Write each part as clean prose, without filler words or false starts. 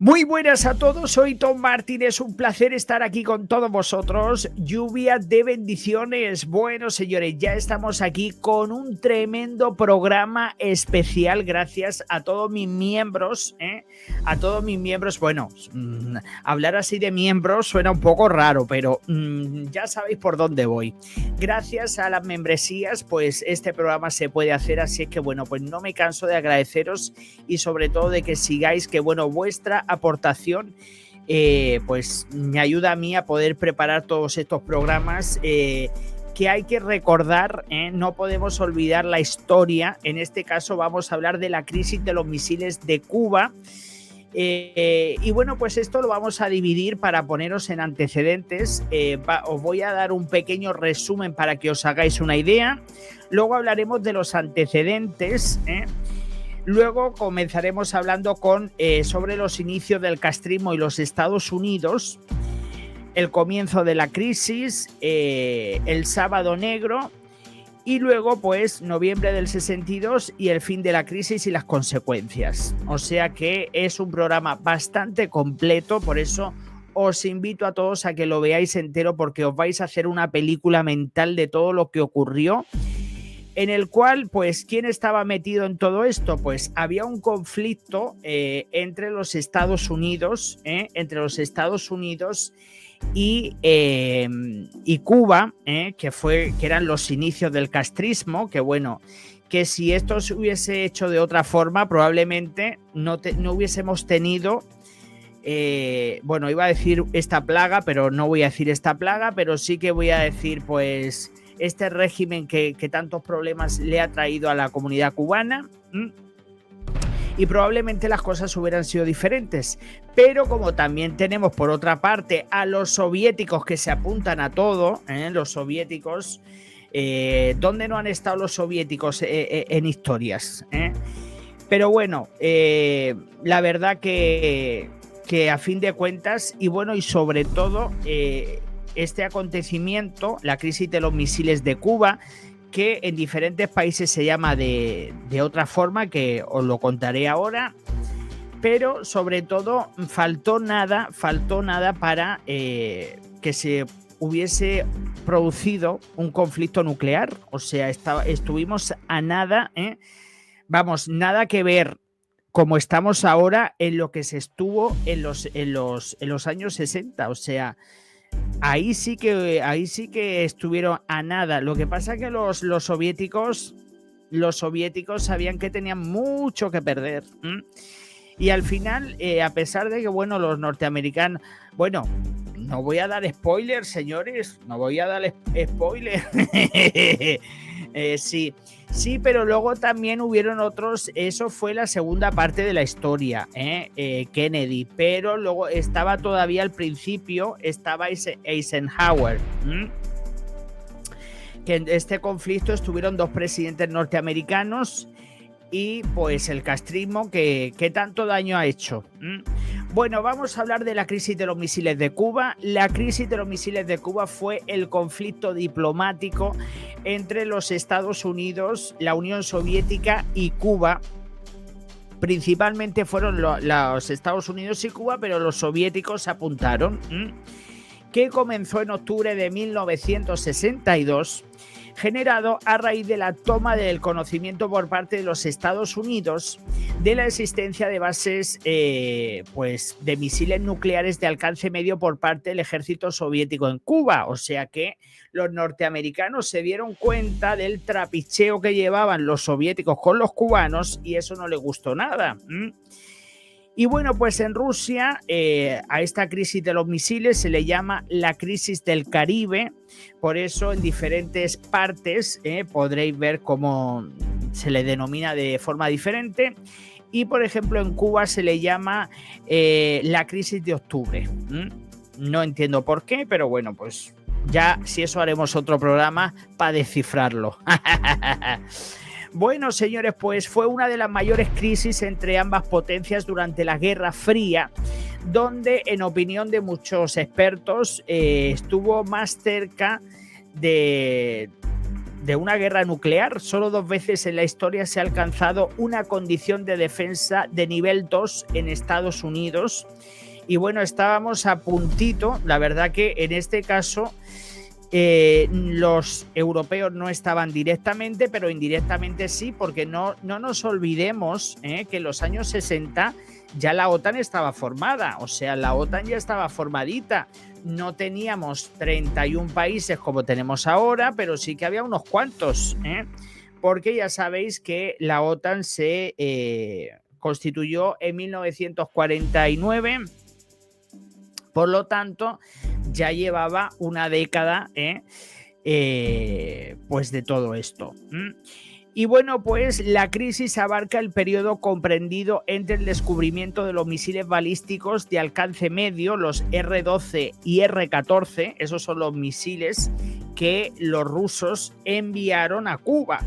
Muy buenas a todos, soy Tom Martín, es un placer estar aquí con todos vosotros. Lluvia de bendiciones. Bueno, señores, ya estamos aquí con un tremendo programa especial gracias a todos mis miembros, a todos mis miembros. Bueno, hablar así de miembros suena un poco raro, pero ya sabéis por dónde voy. Gracias a las membresías, pues este programa se puede hacer, así es que bueno, pues no me canso de agradeceros y sobre todo de que sigáis, que bueno, vuestra aportación pues me ayuda a mí a poder preparar todos estos programas que hay que recordar, no podemos olvidar la historia. En este caso vamos a hablar de la crisis de los misiles de Cuba. Y bueno, pues esto lo vamos a dividir para poneros en antecedentes. Os voy a dar un pequeño resumen para que os hagáis una idea. Luego hablaremos de los antecedentes. Luego comenzaremos hablando sobre los inicios del castrismo y los Estados Unidos, el comienzo de la crisis, el Sábado Negro y luego pues noviembre del 62 y el fin de la crisis y las consecuencias. O sea que es un programa bastante completo, por eso os invito a todos a que lo veáis entero porque os vais a hacer una película mental de todo lo que ocurrió. En el cual, pues, ¿quién estaba metido en todo esto? Pues había un conflicto entre los Estados Unidos, y Cuba, que eran los inicios del castrismo, que bueno, que si esto se hubiese hecho de otra forma, probablemente no hubiésemos tenido... bueno, iba a decir esta plaga, pero no voy a decir esta plaga, pero sí que voy a decir, pues... este régimen que tantos problemas le ha traído a la comunidad cubana, y probablemente las cosas hubieran sido diferentes. Pero como también tenemos por otra parte a los soviéticos que se apuntan a todo, los soviéticos, ¿dónde no han estado los soviéticos en historias? Pero bueno, la verdad que a fin de cuentas, y bueno, y sobre todo... este acontecimiento, la crisis de los misiles de Cuba, que en diferentes países se llama de otra forma, que os lo contaré ahora, pero sobre todo faltó nada para que se hubiese producido un conflicto nuclear. O sea, estuvimos a nada, vamos, nada que ver como estamos ahora en lo que se estuvo en los años 60, o sea... Ahí sí que estuvieron a nada. Lo que pasa es que los soviéticos sabían que tenían mucho que perder. Y al final, a pesar de que, bueno, los norteamericanos... Bueno, no voy a dar spoilers, señores. No voy a dar spoilers. Sí, pero luego también hubieron otros. Eso fue la segunda parte de la historia, Kennedy, pero luego estaba todavía al principio, estaba Eisenhower, que en este conflicto estuvieron dos presidentes norteamericanos y pues el castrismo que tanto daño ha hecho. Bueno, vamos a hablar de la crisis de los misiles de Cuba. La crisis de los misiles de Cuba fue el conflicto diplomático entre los Estados Unidos, la Unión Soviética y Cuba. Principalmente fueron los Estados Unidos y Cuba, pero los soviéticos se apuntaron. Que comenzó en octubre de 1962, generado a raíz de la toma del conocimiento por parte de los Estados Unidos de la existencia de bases pues de misiles nucleares de alcance medio por parte del ejército soviético en Cuba. O sea que los norteamericanos se dieron cuenta del trapicheo que llevaban los soviéticos con los cubanos y eso no les gustó nada. Y bueno, pues en Rusia a esta crisis de los misiles se le llama la crisis del Caribe. Por eso en diferentes partes podréis ver cómo se le denomina de forma diferente. Y por ejemplo en Cuba se le llama la crisis de octubre. No entiendo por qué, pero bueno, pues ya si eso haremos otro programa para descifrarlo. Bueno, señores, pues fue una de las mayores crisis entre ambas potencias durante la Guerra Fría, donde, en opinión de muchos expertos, estuvo más cerca de de una guerra nuclear. Solo 2 veces en la historia se ha alcanzado una condición de defensa de nivel 2 en Estados Unidos. Y bueno, estábamos a puntito, la verdad que en este caso los europeos no estaban directamente, pero indirectamente sí, porque no nos olvidemos que en los años 60 ya la OTAN estaba formada, o sea, la OTAN ya estaba formadita. No teníamos 31 países como tenemos ahora, pero sí que había unos cuantos, porque ya sabéis que la OTAN se constituyó en 1949. Por lo tanto, ya llevaba una década pues de todo esto. Y bueno, pues la crisis abarca el periodo comprendido entre el descubrimiento de los misiles balísticos de alcance medio, los R-12 y R-14, esos son los misiles que los rusos enviaron a Cuba,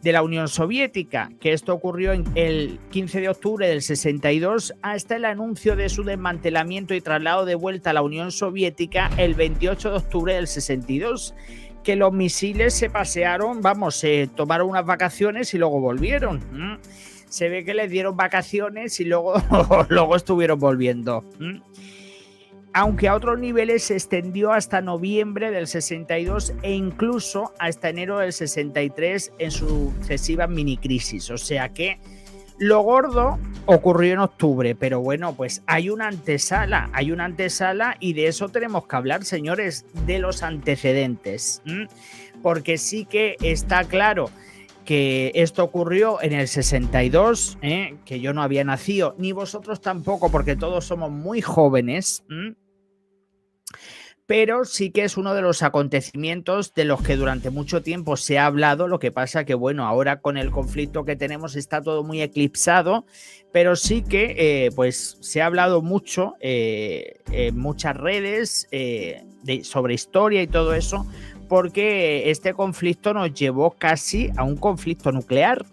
de la Unión Soviética, que esto ocurrió el 15 de octubre del 62 hasta el anuncio de su desmantelamiento y traslado de vuelta a la Unión Soviética el 28 de octubre del 62, que los misiles se pasearon, se tomaron unas vacaciones y luego volvieron. Se ve que les dieron vacaciones y luego estuvieron volviendo. Aunque a otros niveles se extendió hasta noviembre del 62 e incluso hasta enero del 63 en sucesivas minicrisis. O sea que lo gordo ocurrió en octubre, pero bueno, pues hay una antesala y de eso tenemos que hablar, señores, de los antecedentes. Porque sí que está claro que esto ocurrió en el 62, que yo no había nacido, ni vosotros tampoco, porque todos somos muy jóvenes, pero sí que es uno de los acontecimientos de los que durante mucho tiempo se ha hablado. Lo que pasa que, bueno, ahora con el conflicto que tenemos está todo muy eclipsado, pero sí que pues se ha hablado mucho en muchas redes sobre historia y todo eso, porque este conflicto nos llevó casi a un conflicto nuclear.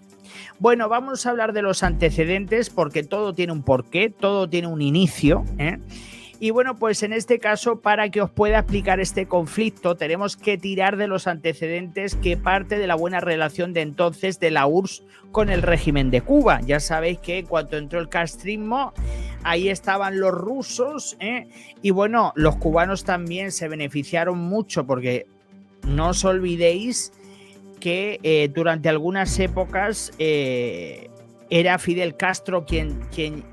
Bueno, vamos a hablar de los antecedentes porque todo tiene un porqué, todo tiene un inicio, Y bueno, pues en este caso, para que os pueda explicar este conflicto, tenemos que tirar de los antecedentes que parte de la buena relación de entonces de la URSS con el régimen de Cuba. Ya sabéis que cuando entró el castrismo, ahí estaban los rusos, y bueno, los cubanos también se beneficiaron mucho porque no os olvidéis que durante algunas épocas era Fidel Castro quien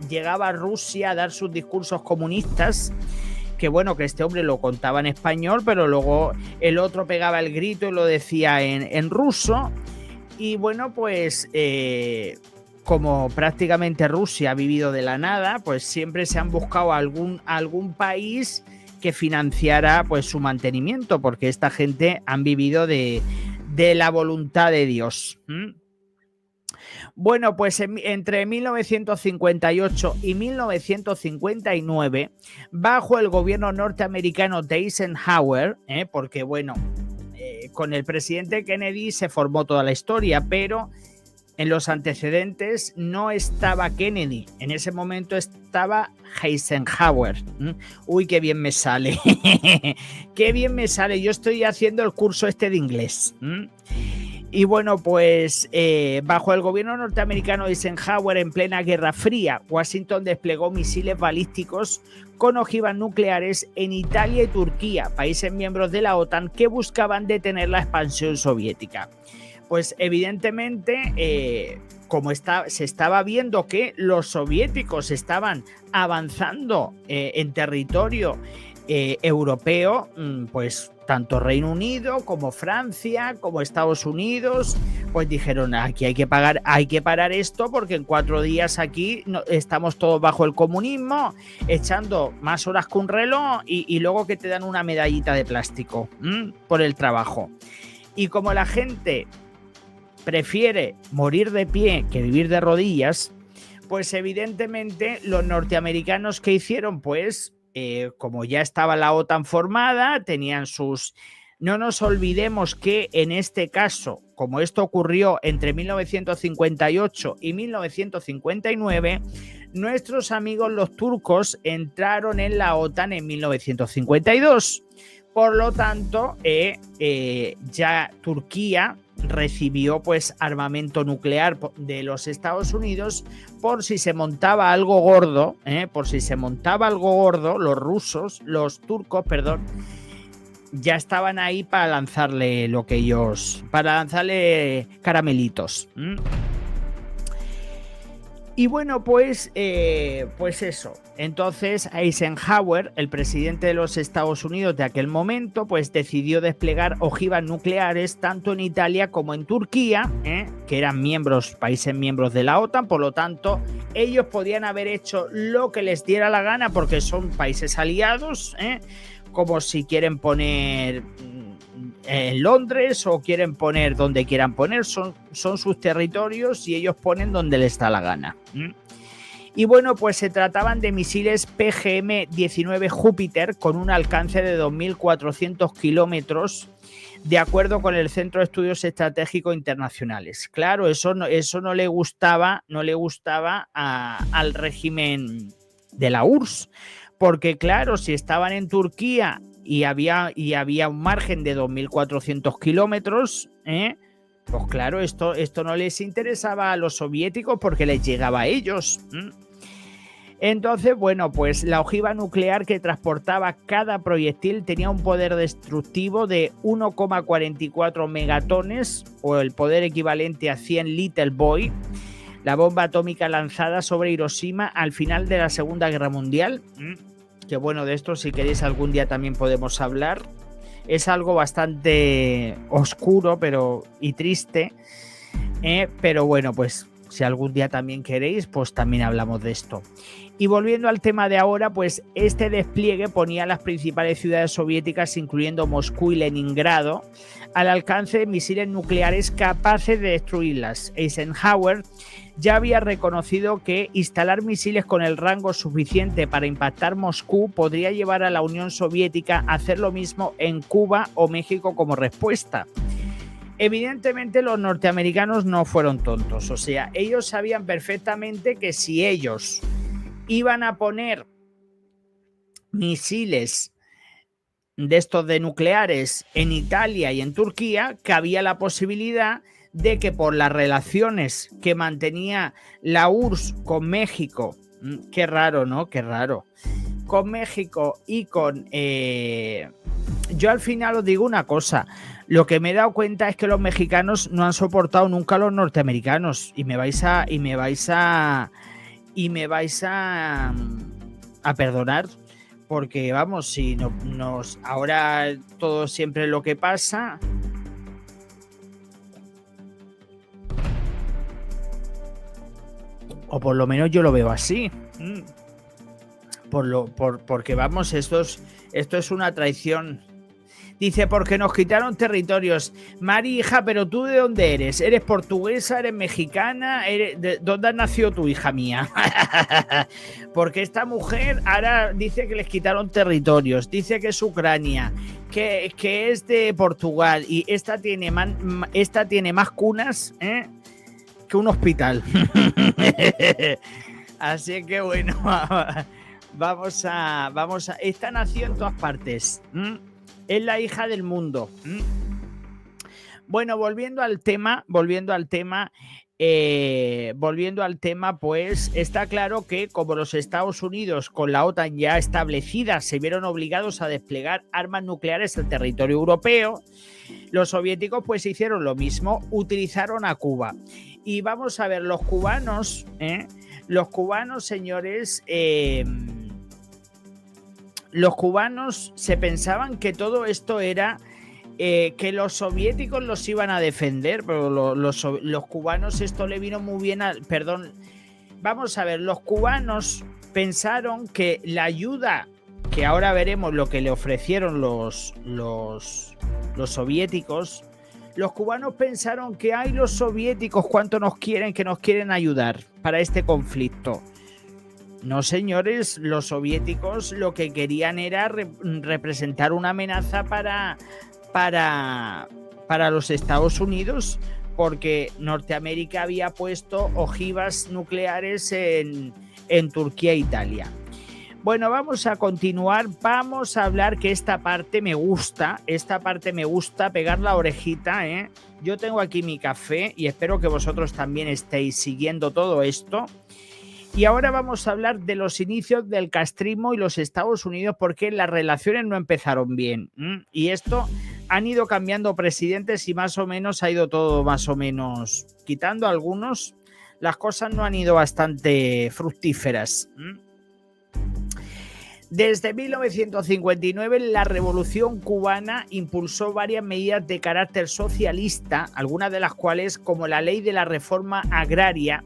llegaba a Rusia a dar sus discursos comunistas, que bueno, que este hombre lo contaba en español, pero luego el otro pegaba el grito y lo decía en ruso. Y bueno, pues como prácticamente Rusia ha vivido de la nada, pues siempre se han buscado algún país que financiara pues su mantenimiento, porque esta gente han vivido de la voluntad de Dios. Bueno, pues entre 1958 y 1959, bajo el gobierno norteamericano de Eisenhower, porque bueno, con el presidente Kennedy se formó toda la historia, pero en los antecedentes no estaba Kennedy, en ese momento estaba Eisenhower. Uy, qué bien me sale. Qué bien me sale, yo estoy haciendo el curso de inglés. Y bueno, pues bajo el gobierno norteamericano de Eisenhower en plena Guerra Fría, Washington desplegó misiles balísticos con ojivas nucleares en Italia y Turquía, países miembros de la OTAN que buscaban detener la expansión soviética. Pues evidentemente, como se estaba viendo que los soviéticos estaban avanzando en territorio europeo, pues tanto Reino Unido como Francia como Estados Unidos pues dijeron, aquí hay que parar esto, porque en 4 días aquí estamos todos bajo el comunismo, echando más horas que un reloj y luego que te dan una medallita de plástico por el trabajo. Y como la gente prefiere morir de pie que vivir de rodillas, pues evidentemente los norteamericanos, ¿qué hicieron? Pues como ya estaba la OTAN formada, tenían sus... No nos olvidemos que en este caso, como esto ocurrió entre 1958 y 1959, nuestros amigos los turcos entraron en la OTAN en 1952. Por lo tanto, ya Turquía recibió pues armamento nuclear de los Estados Unidos por si se montaba algo gordo, los turcos, perdón, ya estaban ahí para lanzarle para lanzarle caramelitos. Y bueno, pues eso. Entonces Eisenhower, el presidente de los Estados Unidos de aquel momento, pues decidió desplegar ojivas nucleares tanto en Italia como en Turquía, que eran países miembros de la OTAN. Por lo tanto, ellos podían haber hecho lo que les diera la gana porque son países aliados, como si quieren poner en Londres o quieren poner donde quieran poner, son sus territorios y ellos ponen donde les da la gana. Y bueno, pues se trataban de misiles PGM-19 Júpiter con un alcance de 2.400 kilómetros, de acuerdo con el Centro de Estudios Estratégicos Internacionales. Claro, eso no le gustaba al régimen de la URSS, porque claro, si estaban en Turquía y había un margen de 2.400 kilómetros, pues claro, esto no les interesaba a los soviéticos porque les llegaba a ellos. Entonces, bueno, pues la ojiva nuclear que transportaba cada proyectil tenía un poder destructivo de 1,44 megatones, o el poder equivalente a 100 Little Boy, la bomba atómica lanzada sobre Hiroshima al final de la Segunda Guerra Mundial. Que bueno, de esto si queréis algún día también podemos hablar. Es algo bastante oscuro y triste, pero bueno, pues si algún día también queréis, pues también hablamos de esto. Y volviendo al tema de ahora, pues este despliegue ponía a las principales ciudades soviéticas, incluyendo Moscú y Leningrado, al alcance de misiles nucleares capaces de destruirlas. Eisenhower ya había reconocido que instalar misiles con el rango suficiente para impactar Moscú podría llevar a la Unión Soviética a hacer lo mismo en Cuba o México como respuesta. Evidentemente los norteamericanos no fueron tontos, o sea, ellos sabían perfectamente que si ellos iban a poner misiles de estos de nucleares en Italia y en Turquía, que había la posibilidad de que por las relaciones que mantenía la URSS con México, qué raro, ¿no? Qué raro. Con México y con... yo al final os digo una cosa, lo que me he dado cuenta es que los mexicanos no han soportado nunca a los norteamericanos y me vais a perdonar, porque vamos, si ahora todo siempre lo que pasa... O por lo menos yo lo veo así. Porque vamos, esto es una traición. Dice, porque nos quitaron territorios. Mari, hija, pero ¿tú de dónde eres? ¿Eres portuguesa? ¿Eres mexicana? ¿Dónde has nacido tu hija mía? Porque esta mujer ahora dice que les quitaron territorios. Dice que es Ucrania, que es de Portugal. Y esta tiene más cunas, que un hospital. Así que bueno, vamos a... Esta nació en todas partes. Es la hija del mundo. Bueno, volviendo al tema, pues está claro que como los Estados Unidos con la OTAN ya establecida se vieron obligados a desplegar armas nucleares en territorio europeo, los soviéticos pues hicieron lo mismo, utilizaron a Cuba. Y vamos a ver, los cubanos, señores, los cubanos se pensaban que todo esto era que los soviéticos los iban a defender, pero los cubanos esto le vino muy bien vamos a ver, los cubanos pensaron que la ayuda, que ahora veremos lo que le ofrecieron los soviéticos, los cubanos pensaron que hay los soviéticos cuánto nos quieren ayudar para este conflicto. No, señores, los soviéticos lo que querían era representar una amenaza para los Estados Unidos, porque Norteamérica había puesto ojivas nucleares en Turquía e Italia. Bueno, vamos a continuar, vamos a hablar que esta parte me gusta, pegar la orejita, ¿eh? Yo tengo aquí mi café y espero que vosotros también estéis siguiendo todo esto. Y ahora vamos a hablar de los inicios del castrismo y los Estados Unidos, porque las relaciones no empezaron bien. Y esto han ido cambiando presidentes y más o menos ha ido todo más o menos, quitando algunos, las cosas no han ido bastante fructíferas. Desde 1959, la Revolución Cubana impulsó varias medidas de carácter socialista, algunas de las cuales, como la Ley de la Reforma Agraria,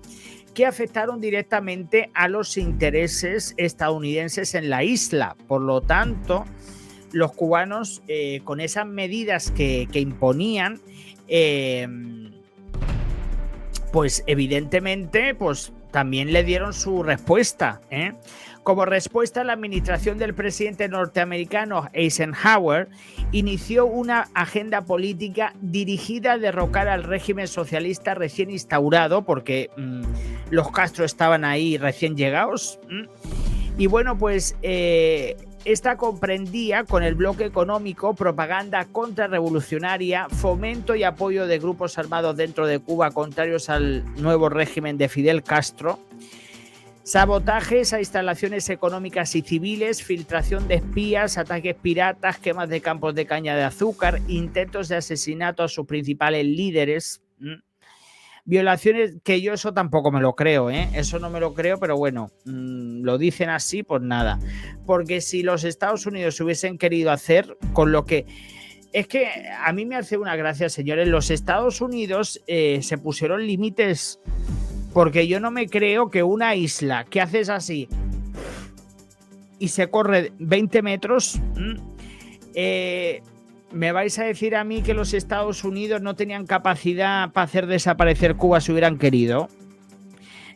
que afectaron directamente a los intereses estadounidenses en la isla. Por lo tanto, los cubanos, con esas medidas que imponían, pues evidentemente, pues también le dieron su respuesta, ¿eh? Como respuesta, la administración del presidente norteamericano Eisenhower inició una agenda política dirigida a derrocar al régimen socialista recién instaurado, porque los Castro estaban ahí recién llegados. Y bueno, pues esta comprendía con el bloque económico, propaganda contrarrevolucionaria, fomento y apoyo de grupos armados dentro de Cuba contrarios al nuevo régimen de Fidel Castro, sabotajes a instalaciones económicas y civiles, filtración de espías, ataques piratas, quemas de campos de caña de azúcar, intentos de asesinato a sus principales líderes, violaciones, que yo eso tampoco me lo creo, ¿eh? Eso no me lo creo, pero bueno, lo dicen así, pues nada. Porque si los Estados Unidos hubiesen querido hacer con lo que... Es que a mí me hace una gracia, señores, los Estados Unidos se pusieron límites... Porque yo no me creo que una isla que haces así y se corre 20 metros, me vais a decir a mí que los Estados Unidos no tenían capacidad para hacer desaparecer Cuba si hubieran querido.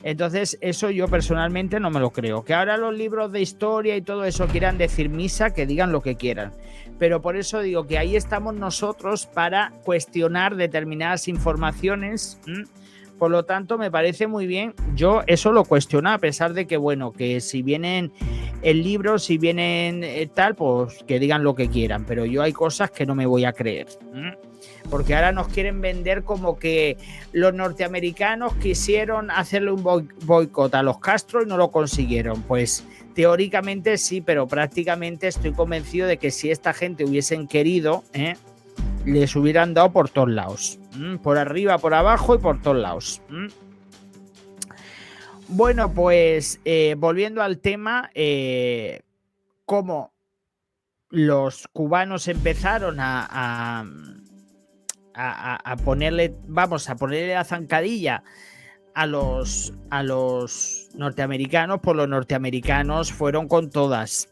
Entonces, eso yo personalmente no me lo creo. Que ahora los libros de historia y todo eso quieran decir misa, que digan lo que quieran. Pero por eso digo que ahí estamos nosotros para cuestionar determinadas informaciones. Por lo tanto, me parece muy bien. Yo eso lo cuestiono, a pesar de que, bueno, que si vienen el libro, si vienen tal, pues que digan lo que quieran. Pero yo hay cosas que no me voy a creer. Porque ahora nos quieren vender como que los norteamericanos quisieron hacerle un boicot a los Castro y no lo consiguieron. Pues teóricamente sí, pero prácticamente estoy convencido de que si esta gente hubiesen querido, les hubieran dado por todos lados. Por arriba, por abajo y por todos lados. Bueno, pues volviendo al tema, cómo los cubanos empezaron a ponerle, a ponerle la zancadilla a los norteamericanos, pues los norteamericanos fueron con todas.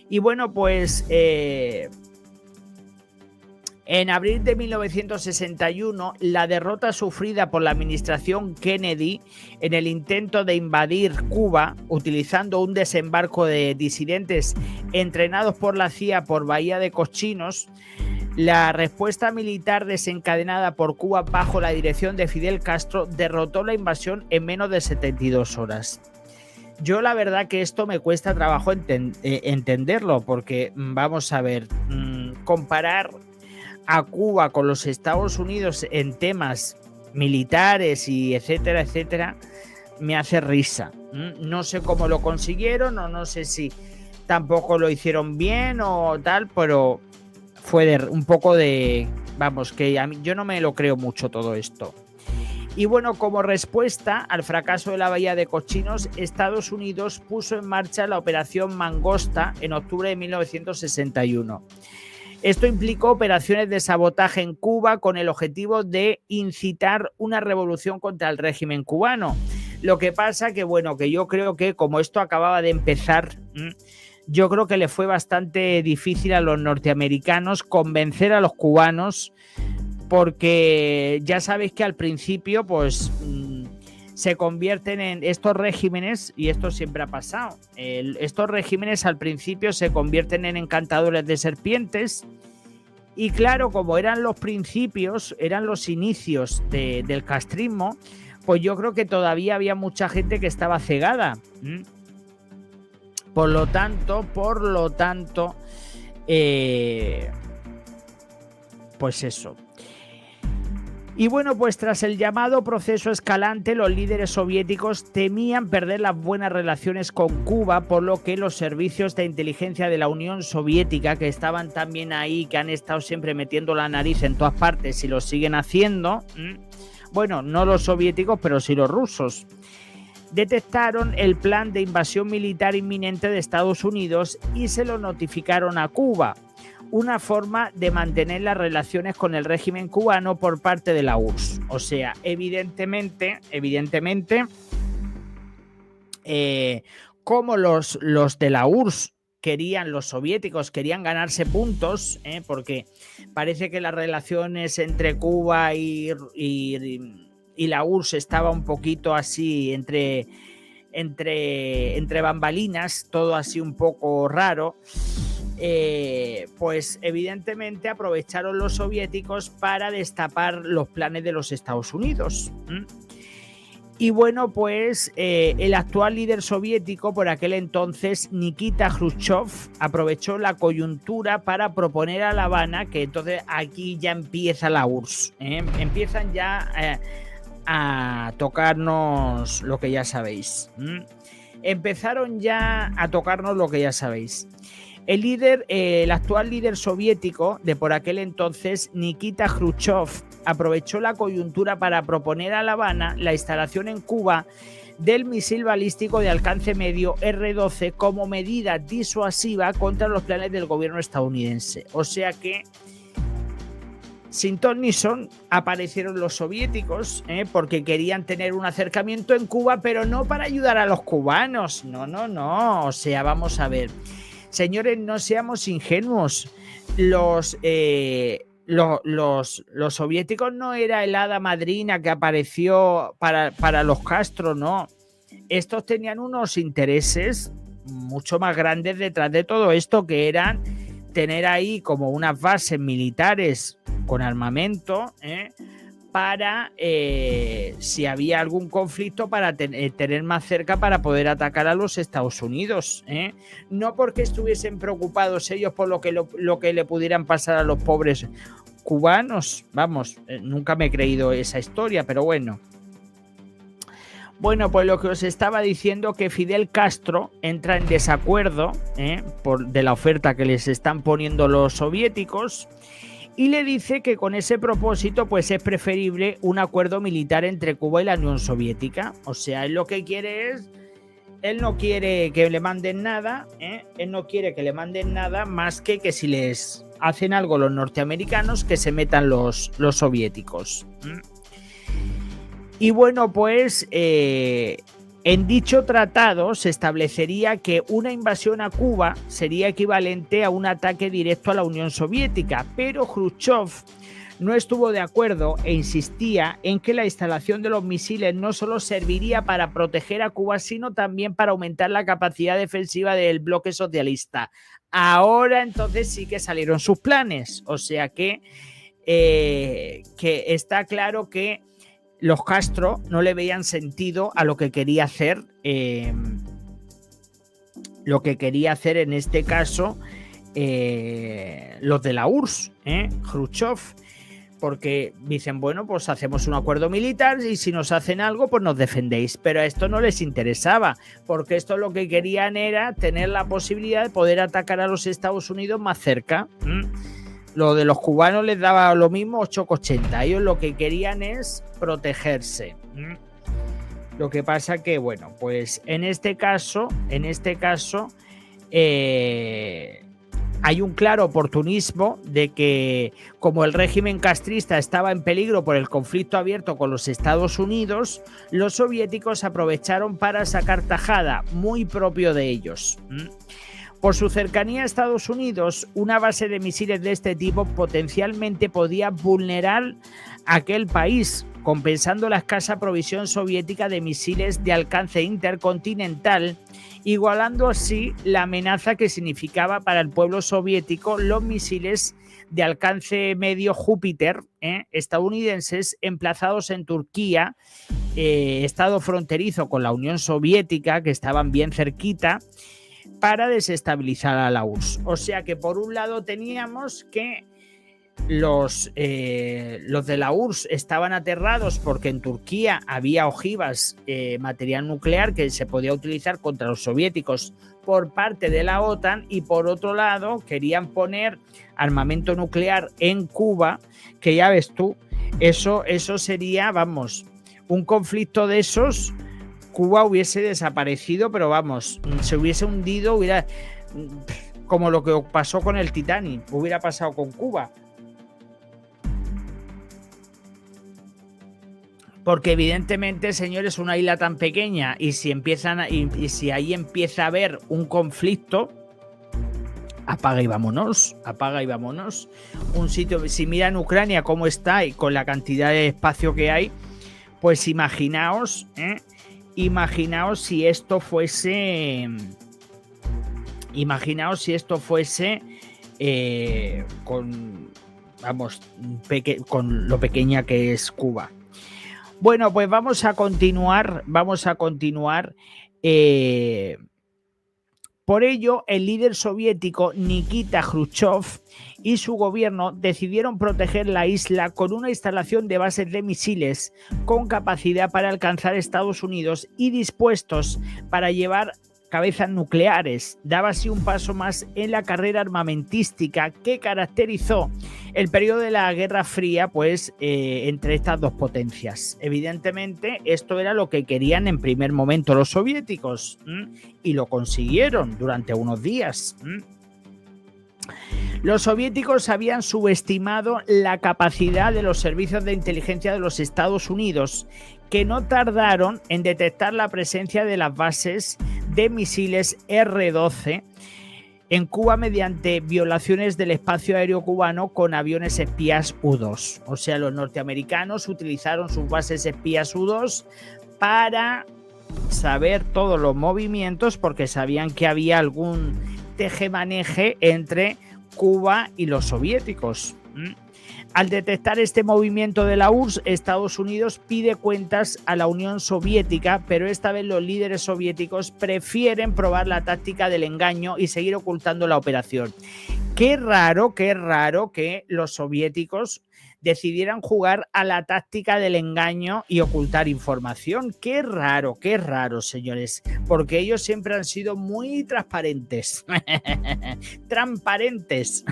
Y bueno, pues en abril de 1961, la derrota sufrida por la administración Kennedy en el intento de invadir Cuba, utilizando un desembarco de disidentes entrenados por la CIA por Bahía de Cochinos, la respuesta militar desencadenada por Cuba bajo la dirección de Fidel Castro derrotó la invasión en menos de 72 horas. Yo la verdad que esto me cuesta trabajo entenderlo, porque vamos a ver, comparar a Cuba con los Estados Unidos en temas militares y etcétera, etcétera, me hace risa. No sé cómo lo consiguieron, o no sé si tampoco lo hicieron bien o tal, pero fue un poco de... Vamos, que a mí, yo no me lo creo mucho todo esto. Y bueno, como respuesta al fracaso de la Bahía de Cochinos, Estados Unidos puso en marcha la Operación Mangosta en octubre de 1961. Esto implicó operaciones de sabotaje en Cuba con el objetivo de incitar una revolución contra el régimen cubano. Lo que pasa que, bueno, que yo creo que como esto acababa de empezar, yo creo que le fue bastante difícil a los norteamericanos convencer a los cubanos, porque ya sabéis que al principio, pues se convierten en estos regímenes, y esto siempre ha pasado, estos regímenes al principio se convierten en encantadores de serpientes, y claro, como eran los principios, eran los inicios del castrismo, pues yo creo que todavía había mucha gente que estaba cegada. Por lo tanto, pues eso. Y bueno, pues tras el llamado proceso escalante, los líderes soviéticos temían perder las buenas relaciones con Cuba, por lo que los servicios de inteligencia de la Unión Soviética, que estaban también ahí, que han estado siempre metiendo la nariz en todas partes y lo siguen haciendo, bueno, no los soviéticos, pero sí los rusos, detectaron el plan de invasión militar inminente de Estados Unidos y se lo notificaron a Cuba. Una forma de mantener las relaciones con el régimen cubano por parte de la URSS. O sea, evidentemente, como los de la URSS querían, los soviéticos querían ganarse puntos, porque parece que las relaciones entre Cuba y la URSS estaba un poquito así entre bambalinas, todo así un poco raro. Pues evidentemente aprovecharon los soviéticos para destapar los planes de los Estados Unidos. Y bueno, pues el actual líder soviético por aquel entonces, Nikita Khrushchev, aprovechó la coyuntura para proponer a La Habana, que entonces aquí ya empieza la URSS, empiezan ya a tocarnos lo que ya sabéis. Empezaron ya a tocarnos lo que ya sabéis. El actual líder soviético de por aquel entonces, Nikita Khrushchev, aprovechó la coyuntura para proponer a La Habana la instalación en Cuba del misil balístico de alcance medio R-12 como medida disuasiva contra los planes del gobierno estadounidense. O sea que, sin ton ni son, aparecieron los soviéticos, porque querían tener un acercamiento en Cuba, pero no para ayudar a los cubanos. No. O sea, vamos a ver. Señores, no seamos ingenuos. Los soviéticos no era el hada madrina que apareció para los Castro, no. Estos tenían unos intereses mucho más grandes detrás de todo esto, que eran tener ahí como unas bases militares con armamento, para si había algún conflicto, para tener más cerca para poder atacar a los Estados Unidos, no porque estuviesen preocupados ellos por lo que le pudieran pasar a los pobres cubanos. Vamos, nunca me he creído esa historia, pero bueno. Bueno, pues lo que os estaba diciendo, que Fidel Castro entra en desacuerdo de la oferta que les están poniendo los soviéticos, y le dice que con ese propósito pues es preferible un acuerdo militar entre Cuba y la Unión Soviética. O sea, él lo que quiere es, él no quiere que le manden nada, él no quiere que le manden nada más que si les hacen algo los norteamericanos, que se metan los soviéticos. Y bueno, pues en dicho tratado se establecería que una invasión a Cuba sería equivalente a un ataque directo a la Unión Soviética, pero Khrushchev no estuvo de acuerdo e insistía en que la instalación de los misiles no solo serviría para proteger a Cuba, sino también para aumentar la capacidad defensiva del bloque socialista. Ahora entonces sí que salieron sus planes, o sea que está claro que los Castro no le veían sentido a lo que quería hacer, en este caso los de la URSS, Khrushchev, porque dicen, bueno, pues hacemos un acuerdo militar y si nos hacen algo, pues nos defendéis. Pero a esto no les interesaba, porque esto lo que querían era tener la posibilidad de poder atacar a los Estados Unidos más cerca. Lo de los cubanos les daba lo mismo 8,80. Ellos lo que querían es protegerse. Lo que pasa que, bueno, pues en este caso hay un claro oportunismo de que, como el régimen castrista estaba en peligro por el conflicto abierto con los Estados Unidos, los soviéticos aprovecharon para sacar tajada, muy propio de ellos. Por su cercanía a Estados Unidos, una base de misiles de este tipo potencialmente podía vulnerar aquel país, compensando la escasa provisión soviética de misiles de alcance intercontinental, igualando así la amenaza que significaba para el pueblo soviético los misiles de alcance medio Júpiter estadounidenses emplazados en Turquía, estado fronterizo con la Unión Soviética, que estaban bien cerquita, para desestabilizar a la URSS. O sea que por un lado teníamos que los de la URSS estaban aterrados porque en Turquía había ojivas, material nuclear que se podía utilizar contra los soviéticos por parte de la OTAN, y por otro lado querían poner armamento nuclear en Cuba, que ya ves tú, eso sería, vamos, un conflicto de esos, Cuba hubiese desaparecido, pero vamos, se hubiese hundido, hubiera, como lo que pasó con el Titanic, hubiera pasado con Cuba. Porque evidentemente, señores, una isla tan pequeña, y si ahí empieza a haber un conflicto, apaga y vámonos. Un sitio, si miran Ucrania cómo está y con la cantidad de espacio que hay, pues imaginaos si esto fuese, con lo pequeña que es Cuba. Bueno, pues vamos a continuar. Por ello, el líder soviético Nikita Khrushchev y su gobierno decidieron proteger la isla con una instalación de bases de misiles con capacidad para alcanzar Estados Unidos y dispuestos para llevar cabezas nucleares. Daba así un paso más en la carrera armamentística que caracterizó el periodo de la Guerra Fría, pues entre estas dos potencias. Evidentemente, esto era lo que querían en primer momento los soviéticos, y lo consiguieron durante unos días. Los soviéticos habían subestimado la capacidad de los servicios de inteligencia de los Estados Unidos, que no tardaron en detectar la presencia de las bases de misiles R-12 en Cuba mediante violaciones del espacio aéreo cubano con aviones espías U-2. O sea, los norteamericanos utilizaron sus bases espías U-2 para saber todos los movimientos, porque sabían que había algún tejemaneje entre Cuba y los soviéticos. Al detectar este movimiento de la URSS, Estados Unidos pide cuentas a la Unión Soviética, pero esta vez los líderes soviéticos prefieren probar la táctica del engaño y seguir ocultando la operación. Qué raro que los soviéticos decidieran jugar a la táctica del engaño y ocultar información. Qué raro, señores, porque ellos siempre han sido muy transparentes. Transparentes.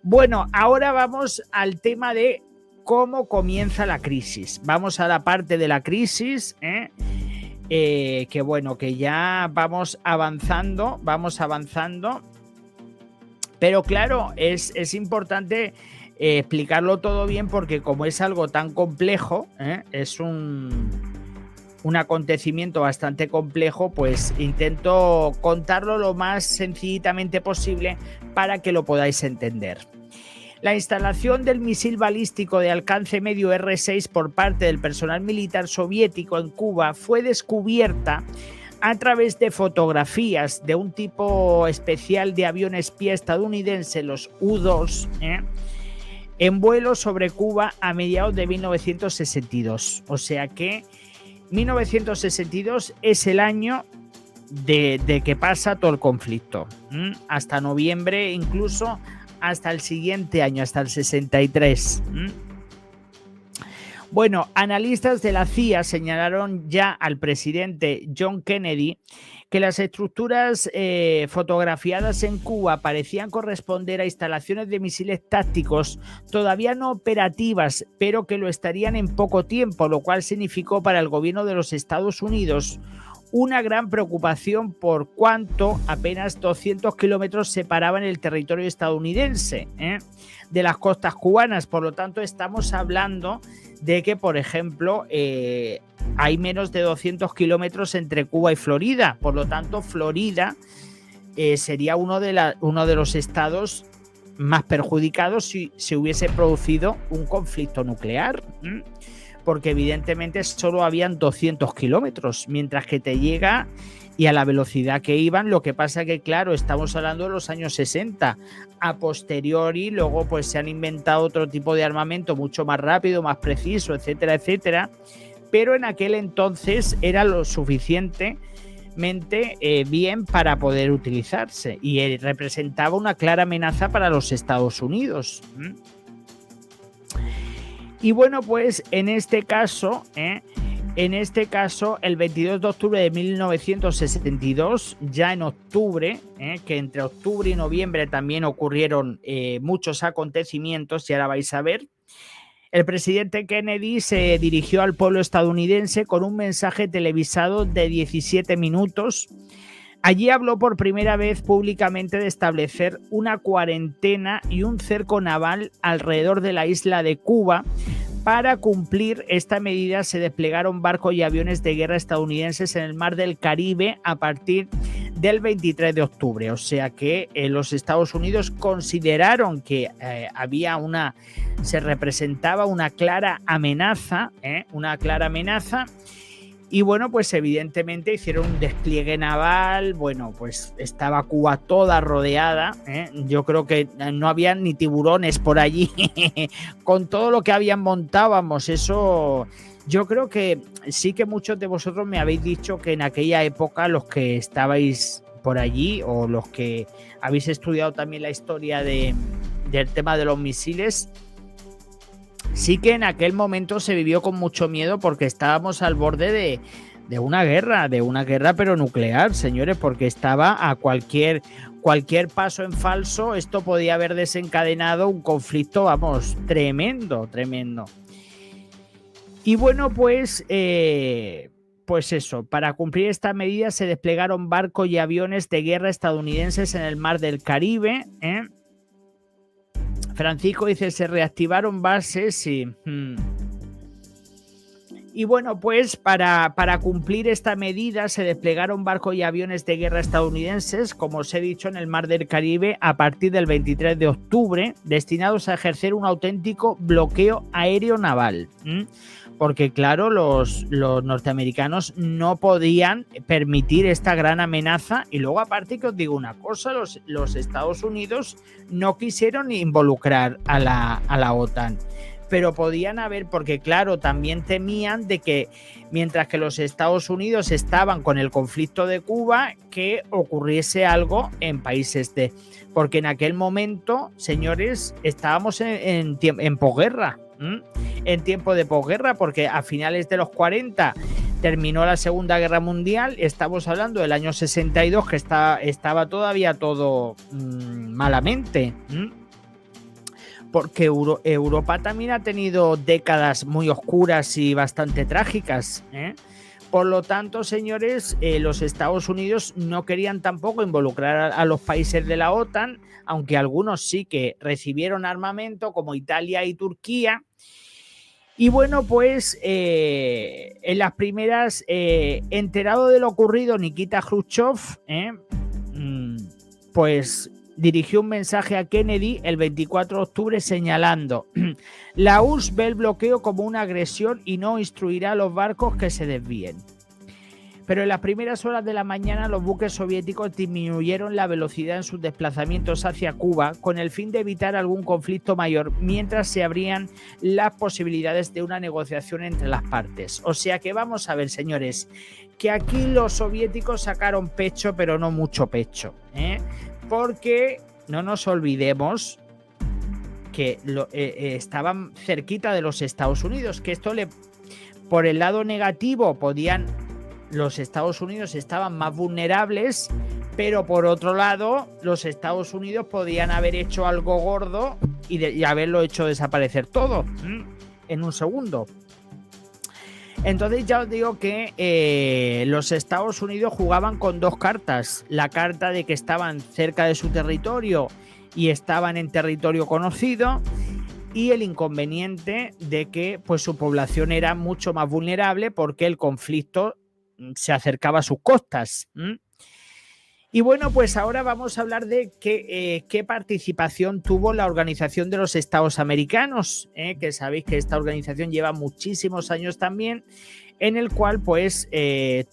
Bueno, ahora vamos al tema de cómo comienza la crisis. Vamos a la parte de la crisis, que bueno, que ya vamos avanzando. Pero claro, es importante explicarlo todo bien, porque como es algo tan complejo, es un acontecimiento bastante complejo, pues intento contarlo lo más sencillamente posible para que lo podáis entender. La instalación del misil balístico de alcance medio R-6 por parte del personal militar soviético en Cuba fue descubierta a través de fotografías de un tipo especial de avión espía estadounidense, los U-2, en vuelo sobre Cuba a mediados de 1962. O sea que 1962 es el año de que pasa todo el conflicto, hasta noviembre, incluso hasta el siguiente año, hasta el 63. Bueno, analistas de la CIA señalaron ya al presidente John Kennedy que las estructuras fotografiadas en Cuba parecían corresponder a instalaciones de misiles tácticos todavía no operativas, pero que lo estarían en poco tiempo, lo cual significó para el gobierno de los Estados Unidos una gran preocupación por cuanto apenas 200 kilómetros separaban el territorio estadounidense de las costas cubanas. Por lo tanto, estamos hablando de que, por ejemplo, hay menos de 200 kilómetros entre Cuba y Florida. Por lo tanto, Florida sería uno de los estados más perjudicados si se hubiese producido un conflicto nuclear. Porque evidentemente solo habían 200 kilómetros, mientras que te llega y a la velocidad que iban. Lo que pasa que, claro, estamos hablando de los años 60. A posteriori, luego pues se han inventado otro tipo de armamento mucho más rápido, más preciso, etcétera, etcétera. Pero en aquel entonces era lo suficiente bien para poder utilizarse, y representaba una clara amenaza para los Estados Unidos. Y bueno, pues en este caso, el 22 de octubre de 1962, ya en octubre, que entre octubre y noviembre también ocurrieron muchos acontecimientos, y ahora vais a ver, el presidente Kennedy se dirigió al pueblo estadounidense con un mensaje televisado de 17 minutos. Allí habló por primera vez públicamente de establecer una cuarentena y un cerco naval alrededor de la isla de Cuba. Para cumplir esta medida se desplegaron barcos y aviones de guerra estadounidenses en el mar del Caribe a partir del 23 de octubre. O sea que los Estados Unidos consideraron que se representaba una clara amenaza, y bueno, pues evidentemente hicieron un despliegue naval. Bueno, pues estaba Cuba toda rodeada, yo creo que no había ni tiburones por allí con todo lo que habían montado, vamos, eso. Yo creo que sí, que muchos de vosotros me habéis dicho que en aquella época, los que estabais por allí o los que habéis estudiado también la historia del tema de los misiles, sí que en aquel momento se vivió con mucho miedo, porque estábamos al borde de una guerra pero nuclear, señores, porque estaba a cualquier paso en falso, esto podía haber desencadenado un conflicto, vamos, tremendo. Y bueno, pues eso, para cumplir esta medida se desplegaron barcos y aviones de guerra estadounidenses en el mar del Caribe, Francisco dice, se reactivaron bases y bueno, pues para cumplir esta medida se desplegaron barcos y aviones de guerra estadounidenses, como os he dicho, en el mar del Caribe a partir del 23 de octubre, destinados a ejercer un auténtico bloqueo aéreo naval. Porque claro, los norteamericanos no podían permitir esta gran amenaza. Y luego, aparte, que os digo una cosa, los Estados Unidos no quisieron involucrar a la OTAN, pero podían haber, porque claro, también temían de que mientras que los Estados Unidos estaban con el conflicto de Cuba, que ocurriese algo en países porque en aquel momento, señores, estábamos en posguerra. En tiempo de posguerra, porque a finales de los 40 terminó la Segunda Guerra Mundial. Estamos hablando del año 62, que estaba todavía todo malamente, porque Europa también ha tenido décadas muy oscuras y bastante trágicas, Por lo tanto, señores, los Estados Unidos no querían tampoco involucrar a los países de la OTAN, aunque algunos sí que recibieron armamento, como Italia y Turquía. Y bueno, pues en las primeras, enterado de lo ocurrido, Nikita Khrushchev, pues dirigió un mensaje a Kennedy el 24 de octubre señalando: la URSS ve el bloqueo como una agresión y no instruirá a los barcos que se desvíen. Pero en las primeras horas de la mañana los buques soviéticos disminuyeron la velocidad en sus desplazamientos hacia Cuba con el fin de evitar algún conflicto mayor, mientras se abrían las posibilidades de una negociación entre las partes. O sea que vamos a ver, señores, que aquí los soviéticos sacaron pecho, pero no mucho pecho, porque no nos olvidemos que estaban cerquita de los Estados Unidos, que esto por el lado negativo los Estados Unidos estaban más vulnerables, pero por otro lado los Estados Unidos podían haber hecho algo gordo y haberlo hecho desaparecer todo en un segundo. Entonces ya os digo que los Estados Unidos jugaban con dos cartas: la carta de que estaban cerca de su territorio y estaban en territorio conocido, y el inconveniente de que pues su población era mucho más vulnerable porque el conflicto se acercaba a sus costas. Y bueno, pues ahora vamos a hablar de qué participación tuvo la Organización de los Estados Americanos, que sabéis que esta organización lleva muchísimos años también, en el cual pues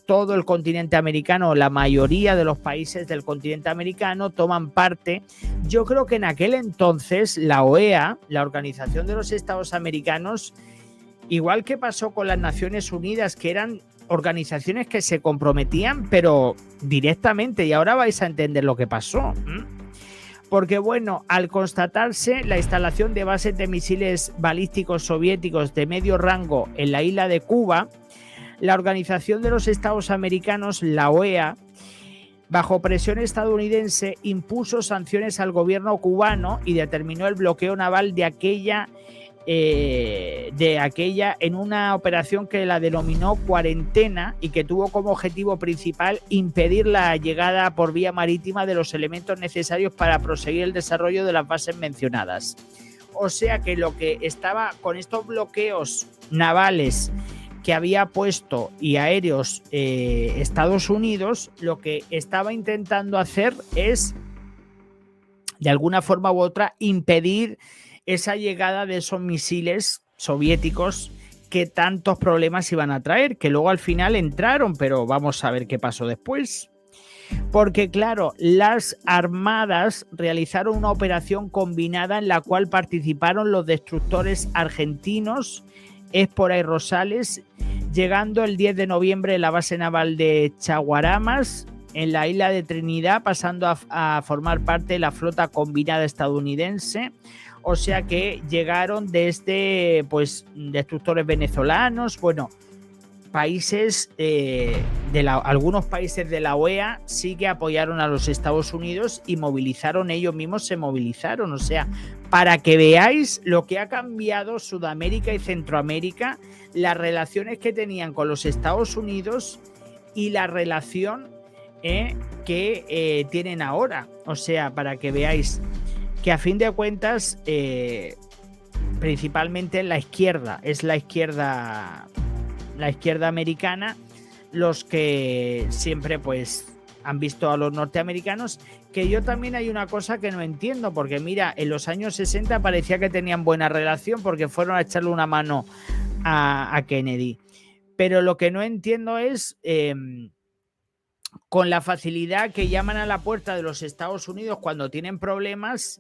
todo el continente americano, la mayoría de los países del continente americano toman parte. Yo creo que en aquel entonces la OEA, la Organización de los Estados Americanos, igual que pasó con las Naciones Unidas, que eran organizaciones que se comprometían, pero directamente, y ahora vais a entender lo que pasó. Porque, bueno, al constatarse la instalación de bases de misiles balísticos soviéticos de medio rango en la isla de Cuba, la Organización de los Estados Americanos, la OEA, bajo presión estadounidense, impuso sanciones al gobierno cubano y determinó el bloqueo naval de aquella en una operación que la denominó Cuarentena y que tuvo como objetivo principal impedir la llegada por vía marítima de los elementos necesarios para proseguir el desarrollo de las bases mencionadas. O sea que lo que estaba con estos bloqueos navales que había puesto y aéreos Estados Unidos, lo que estaba intentando hacer es, de alguna forma u otra, impedir esa llegada de esos misiles soviéticos que tantos problemas iban a traer, que luego al final entraron, pero vamos a ver qué pasó después. Porque, claro, las armadas realizaron una operación combinada en la cual participaron los destructores argentinos Espora y Rosales, llegando el 10 de noviembre en la base naval de Chaguaramas, en la isla de Trinidad, pasando a formar parte de la flota combinada estadounidense. O sea que llegaron desde, pues, destructores venezolanos, bueno, países algunos países de la OEA sí que apoyaron a los Estados Unidos y movilizaron, ellos mismos se movilizaron. O sea, para que veáis lo que ha cambiado Sudamérica y Centroamérica, las relaciones que tenían con los Estados Unidos y la relación que tienen ahora. O sea, para que veáis que a fin de cuentas principalmente la izquierda americana los que siempre pues han visto a los norteamericanos. Que yo también hay una cosa que no entiendo, porque mira, en los años 60 parecía que tenían buena relación porque fueron a echarle una mano a Kennedy, pero lo que no entiendo es con la facilidad que llaman a la puerta de los Estados Unidos cuando tienen problemas,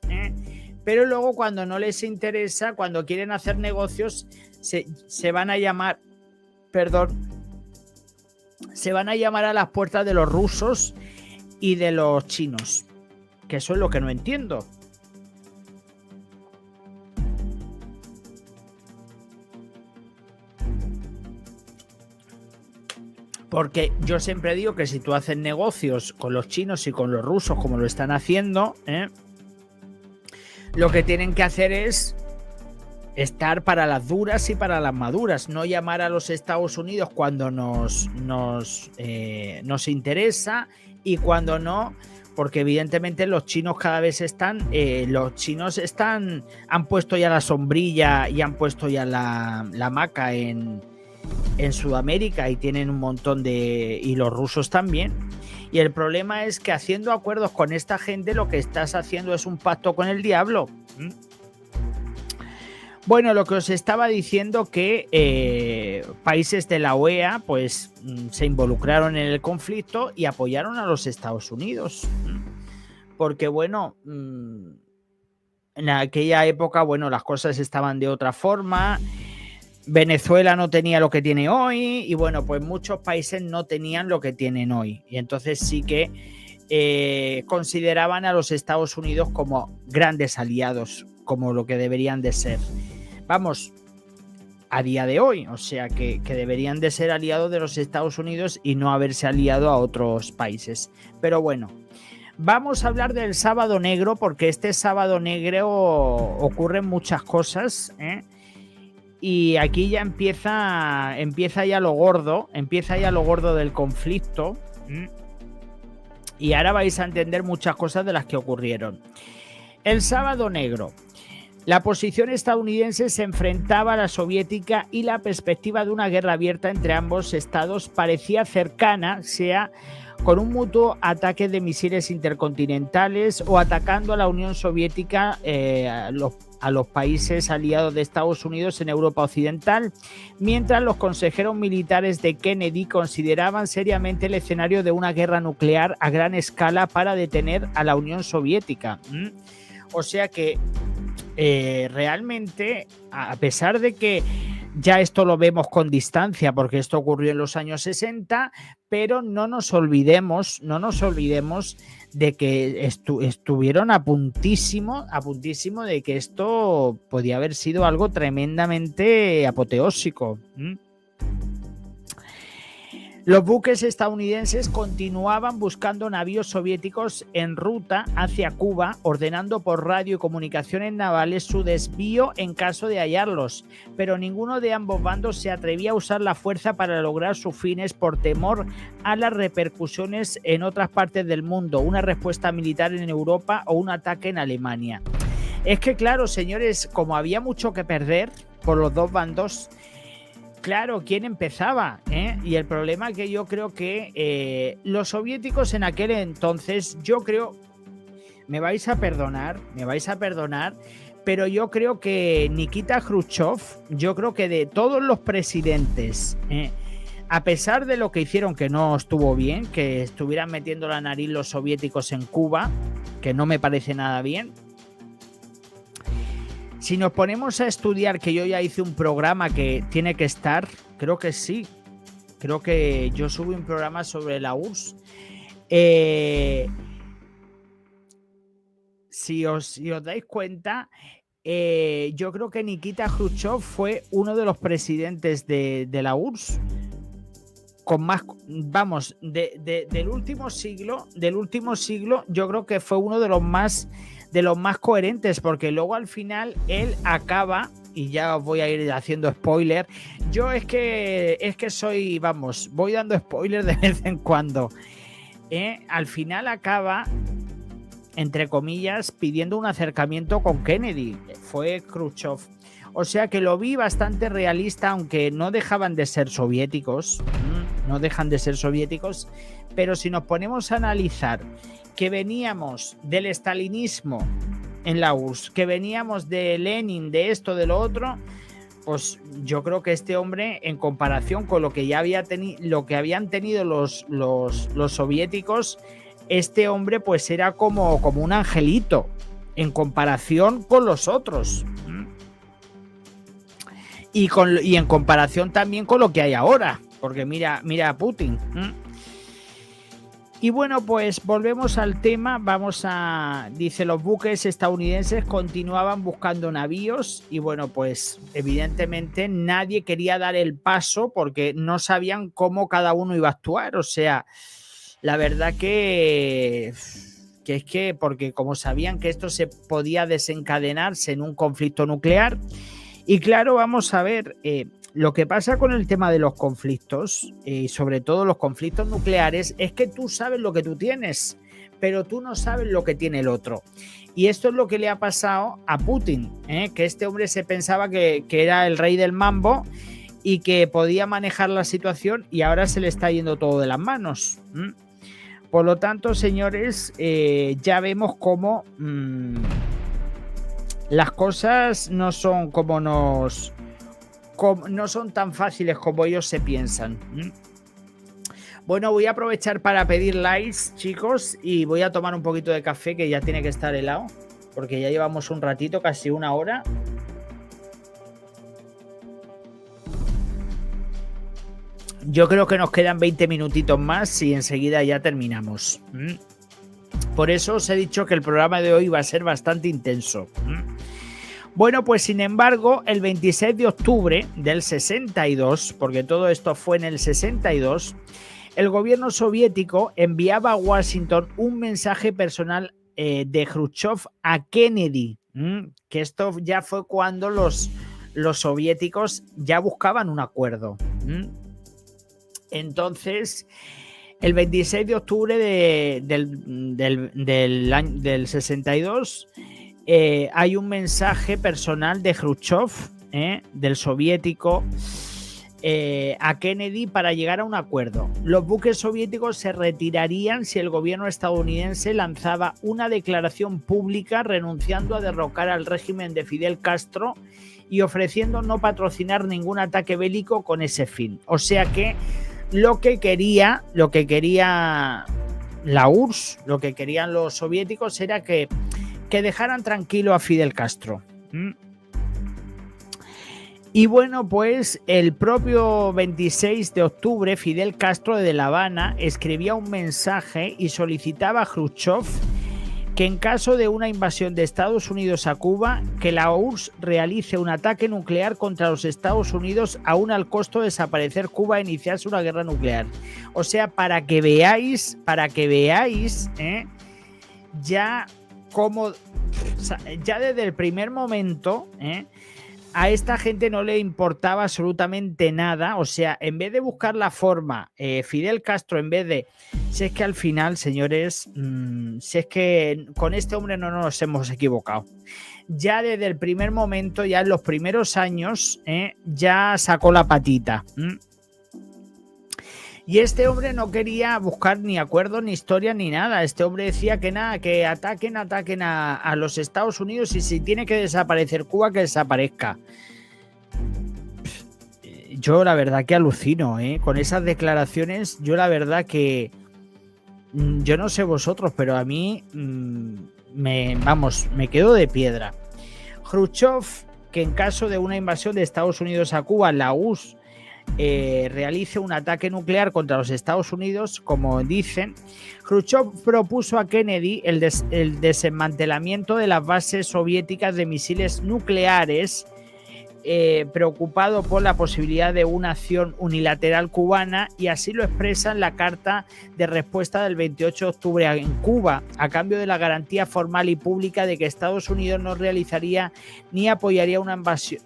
pero luego cuando no les interesa, cuando quieren hacer negocios, se van a llamar a las puertas de los rusos y de los chinos, que eso es lo que no entiendo. Porque yo siempre digo que si tú haces negocios con los chinos y con los rusos, como lo están haciendo, lo que tienen que hacer es estar para las duras y para las maduras, no llamar a los Estados Unidos cuando nos interesa y cuando no, porque evidentemente los chinos cada vez han puesto ya la sombrilla y han puesto ya la hamaca en Sudamérica y tienen un montón y los rusos también. Y el problema es que haciendo acuerdos con esta gente lo que estás haciendo es un pacto con el diablo. Bueno, lo que os estaba diciendo que países de la OEA pues se involucraron en el conflicto y apoyaron a los Estados Unidos. Porque bueno, en aquella época, bueno, las cosas estaban de otra forma. Venezuela no tenía lo que tiene hoy y bueno, pues muchos países no tenían lo que tienen hoy. Y entonces sí que consideraban a los Estados Unidos como grandes aliados, como lo que deberían de ser. Vamos, a día de hoy, o sea que deberían de ser aliados de los Estados Unidos y no haberse aliado a otros países. Pero bueno, vamos a hablar del Sábado Negro, porque este Sábado Negro ocurren muchas cosas, y aquí ya empieza ya lo gordo del conflicto, y ahora vais a entender muchas cosas de las que ocurrieron. El Sábado Negro. La posición estadounidense se enfrentaba a la soviética y la perspectiva de una guerra abierta entre ambos estados parecía cercana, sea con un mutuo ataque de misiles intercontinentales o atacando a la Unión Soviética, a los países aliados de Estados Unidos en Europa Occidental, mientras los consejeros militares de Kennedy consideraban seriamente el escenario de una guerra nuclear a gran escala para detener a la Unión Soviética. O sea que realmente, a pesar de que Ya esto lo vemos con distancia porque esto ocurrió en los años 60, pero no nos olvidemos de que estuvieron a puntísimo de que esto podía haber sido algo tremendamente apoteósico. Los buques estadounidenses continuaban buscando navíos soviéticos en ruta hacia Cuba, ordenando por radio y comunicaciones navales su desvío en caso de hallarlos, pero ninguno de ambos bandos se atrevía a usar la fuerza para lograr sus fines por temor a las repercusiones en otras partes del mundo, una respuesta militar en Europa o un ataque en Alemania. Es que claro, señores, como había mucho que perder por los dos bandos, claro, ¿quién empezaba? Y el problema que yo creo que los soviéticos en aquel entonces, yo creo, me vais a perdonar, pero yo creo que Nikita Khrushchev, yo creo que de todos los presidentes, a pesar de lo que hicieron, que no estuvo bien, que estuvieran metiendo la nariz los soviéticos en Cuba, que no me parece nada bien. Si nos ponemos a estudiar, que yo ya hice un programa que tiene que estar, creo que sí, creo que yo subí un programa sobre la URSS. Si os dais cuenta, yo creo que Nikita Khrushchev fue uno de los presidentes de la URSS con más, vamos, del último siglo, yo creo que fue uno de los más coherentes, porque luego al final él acaba, y ya os voy a ir haciendo spoiler, yo es que soy, vamos, voy dando spoiler de vez en cuando, al final acaba, entre comillas, pidiendo un acercamiento con Kennedy, fue Khrushchev. O sea que lo vi bastante realista, aunque no dejaban de ser soviéticos, pero si nos ponemos a analizar que veníamos del estalinismo en la URSS, que veníamos de Lenin, de esto, de lo otro, pues yo creo que este hombre, en comparación con lo que ya habían tenido los soviéticos, este hombre pues era como un angelito en comparación con los otros. Y en comparación también con lo que hay ahora, porque mira a Putin. Y bueno, pues volvemos al tema. Dice, los buques estadounidenses continuaban buscando navíos y bueno, pues evidentemente nadie quería dar el paso porque no sabían cómo cada uno iba a actuar. O sea, la verdad que es que, porque como sabían que esto se podía desencadenarse en un conflicto nuclear. Y claro, vamos a ver, lo que pasa con el tema de los conflictos, y sobre todo los conflictos nucleares, es que tú sabes lo que tú tienes, pero tú no sabes lo que tiene el otro. Y esto es lo que le ha pasado a Putin, que este hombre se pensaba que era el rey del mambo y que podía manejar la situación y ahora se le está yendo todo de las manos. Por lo tanto, señores, ya vemos cómo las cosas no son no son tan fáciles como ellos se piensan. Bueno, voy a aprovechar para pedir likes, chicos, y voy a tomar un poquito de café que ya tiene que estar helado, porque ya llevamos un ratito, casi una hora. Yo creo que nos quedan 20 minutitos más y enseguida ya terminamos. Por eso os he dicho que el programa de hoy va a ser bastante intenso. Bueno, pues sin embargo, el 26 de octubre del 62, porque todo esto fue en el 62, el gobierno soviético enviaba a Washington un mensaje personal de Khrushchev a Kennedy, que esto ya fue cuando los soviéticos ya buscaban un acuerdo. Entonces, el 26 de octubre del 62 hay un mensaje personal de Khrushchev, del soviético, a Kennedy para llegar a un acuerdo. Los buques soviéticos se retirarían si el gobierno estadounidense lanzaba una declaración pública renunciando a derrocar al régimen de Fidel Castro y ofreciendo no patrocinar ningún ataque bélico con ese fin. O sea que lo que quería la URSS, lo que querían los soviéticos era que dejaran tranquilo a Fidel Castro. Y bueno, pues el propio 26 de octubre, Fidel Castro de La Habana escribía un mensaje y solicitaba a Khrushchev que en caso de una invasión de Estados Unidos a Cuba, que la URSS realice un ataque nuclear contra los Estados Unidos aún al costo de desaparecer Cuba e iniciarse una guerra nuclear. O sea, para que veáis, ya como, ya desde el primer momento, a esta gente no le importaba absolutamente nada. O sea, en vez de buscar la forma, Fidel Castro, en vez de... Si es que al final, señores, si es que con este hombre no nos hemos equivocado. Ya desde el primer momento, ya en los primeros años, ya sacó la patita. Y este hombre no quería buscar ni acuerdos, ni historia, ni nada. Este hombre decía que nada, que ataquen a los Estados Unidos y si tiene que desaparecer Cuba, que desaparezca. Yo la verdad que alucino, con esas declaraciones. Yo la verdad que yo no sé vosotros, pero a mí me quedo de piedra. Khrushchev, que en caso de una invasión de Estados Unidos a Cuba, la URSS realice un ataque nuclear contra los Estados Unidos, como dicen. Khrushchev propuso a Kennedy el desmantelamiento de las bases soviéticas de misiles nucleares, preocupado por la posibilidad de una acción unilateral cubana, y así lo expresa en la carta de respuesta del 28 de octubre en Cuba, a cambio de la garantía formal y pública de que Estados Unidos no realizaría ni apoyaría una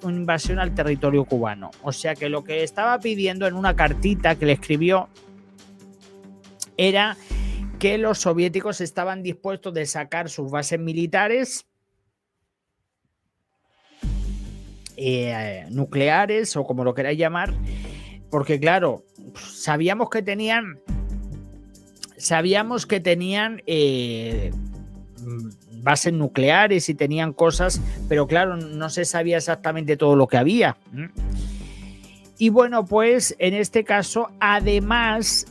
invasión al territorio cubano. O sea que lo que estaba pidiendo en una cartita que le escribió era que los soviéticos estaban dispuestos de sacar sus bases militares, nucleares o como lo queráis llamar, porque claro, sabíamos que tenían bases nucleares y tenían cosas, pero claro, no se sabía exactamente todo lo que había. Y bueno, pues en este caso, además,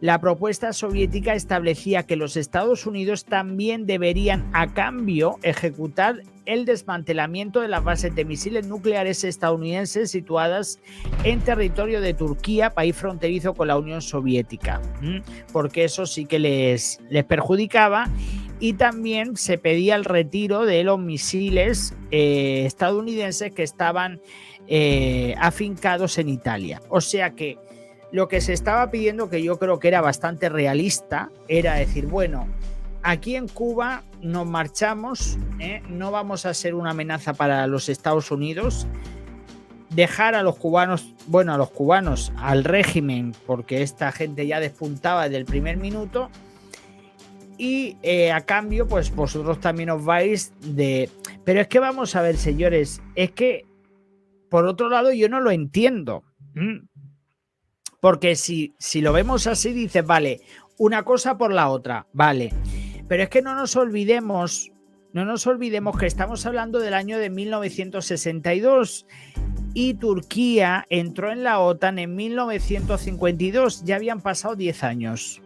la propuesta soviética establecía que los Estados Unidos también deberían, a cambio, ejecutar el desmantelamiento de las bases de misiles nucleares estadounidenses situadas en territorio de Turquía, país fronterizo con la Unión Soviética, porque eso sí que les perjudicaba. Y también se pedía el retiro de los misiles estadounidenses que estaban afincados en Italia. O sea que lo que se estaba pidiendo, que yo creo que era bastante realista, era decir, bueno, aquí en Cuba nos marchamos, no vamos a ser una amenaza para los Estados Unidos, dejar a los cubanos, al régimen, porque esta gente ya despuntaba desde el primer minuto, y a cambio, pues vosotros también os vais de... Pero es que vamos a ver, señores, es que por otro lado yo no lo entiendo. Porque si lo vemos así, dices, vale, una cosa por la otra, vale. Pero es que no nos olvidemos que estamos hablando del año de 1962 y Turquía entró en la OTAN en 1952, ya habían pasado 10 años.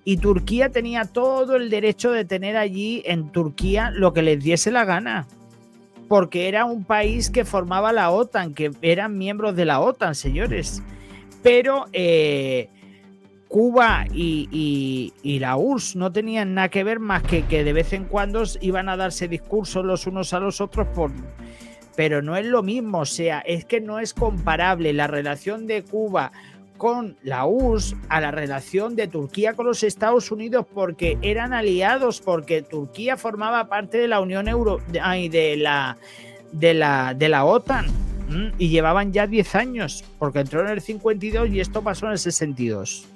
Y Turquía tenía todo el derecho de tener allí en Turquía lo que les diese la gana, porque era un país que formaba la OTAN, que eran miembros de la OTAN, señores. Pero Cuba y la URSS no tenían nada que ver, más que de vez en cuando iban a darse discursos los unos a los otros, pero no es lo mismo. O sea, es que no es comparable la relación de Cuba con la URSS a la relación de Turquía con los Estados Unidos, porque eran aliados, porque Turquía formaba parte de la Unión Europea y de la OTAN. Y llevaban ya 10 años, porque entró en el 52 y esto pasó en el 62.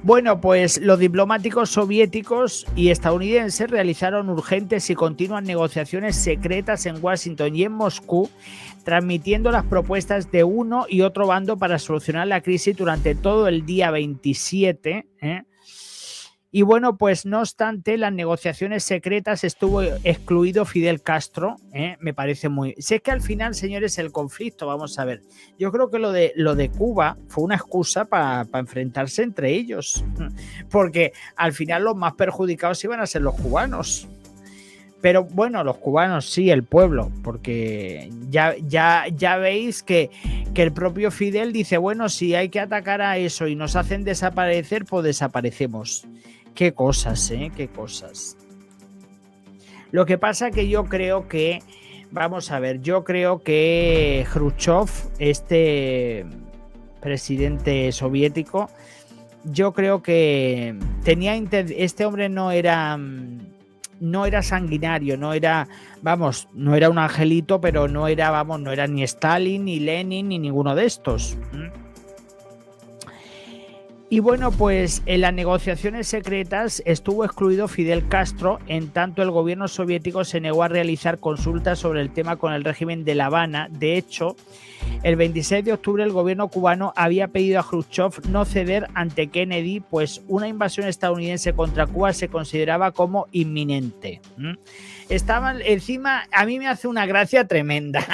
Bueno, pues los diplomáticos soviéticos y estadounidenses realizaron urgentes y continuas negociaciones secretas en Washington y en Moscú, transmitiendo las propuestas de uno y otro bando para solucionar la crisis durante todo el día 27. Y bueno, pues no obstante, las negociaciones secretas estuvo excluido Fidel Castro, me parece muy... Si es que al final, señores, el conflicto, vamos a ver, yo creo que lo de Cuba fue una excusa para enfrentarse entre ellos, porque al final los más perjudicados iban a ser los cubanos. Pero bueno, los cubanos sí, el pueblo, porque ya veis que el propio Fidel dice, bueno, si hay que atacar a eso y nos hacen desaparecer, pues desaparecemos. Qué cosas, qué cosas. Lo que pasa que yo creo que, vamos a ver, yo creo que Khrushchev, este presidente soviético, yo creo que este hombre no era sanguinario, no era un angelito, pero no era ni Stalin, ni Lenin, ni ninguno de estos. Y bueno, pues en las negociaciones secretas estuvo excluido Fidel Castro, en tanto el gobierno soviético se negó a realizar consultas sobre el tema con el régimen de La Habana. De hecho, el 26 de octubre el gobierno cubano había pedido a Khrushchev no ceder ante Kennedy, pues una invasión estadounidense contra Cuba se consideraba como inminente. Estaban encima, a mí me hace una gracia tremenda.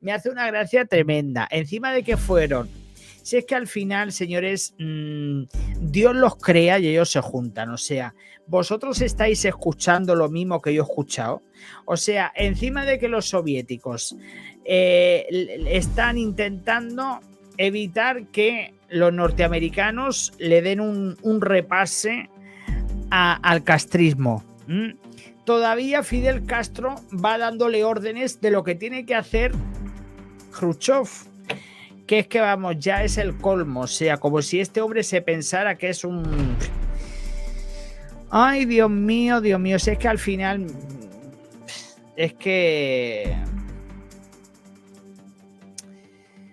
Me hace una gracia tremenda. Encima de que fueron... Si es que al final, señores, Dios los crea y ellos se juntan. O sea, vosotros estáis escuchando lo mismo que yo he escuchado. O sea, encima de que los soviéticos están intentando evitar que los norteamericanos le den un repase al castrismo. Todavía Fidel Castro va dándole órdenes de lo que tiene que hacer Khrushchev. Que es que vamos, ya es el colmo, o sea, como si este hombre se pensara que es un... Ay, Dios mío, si es que al final... Es que...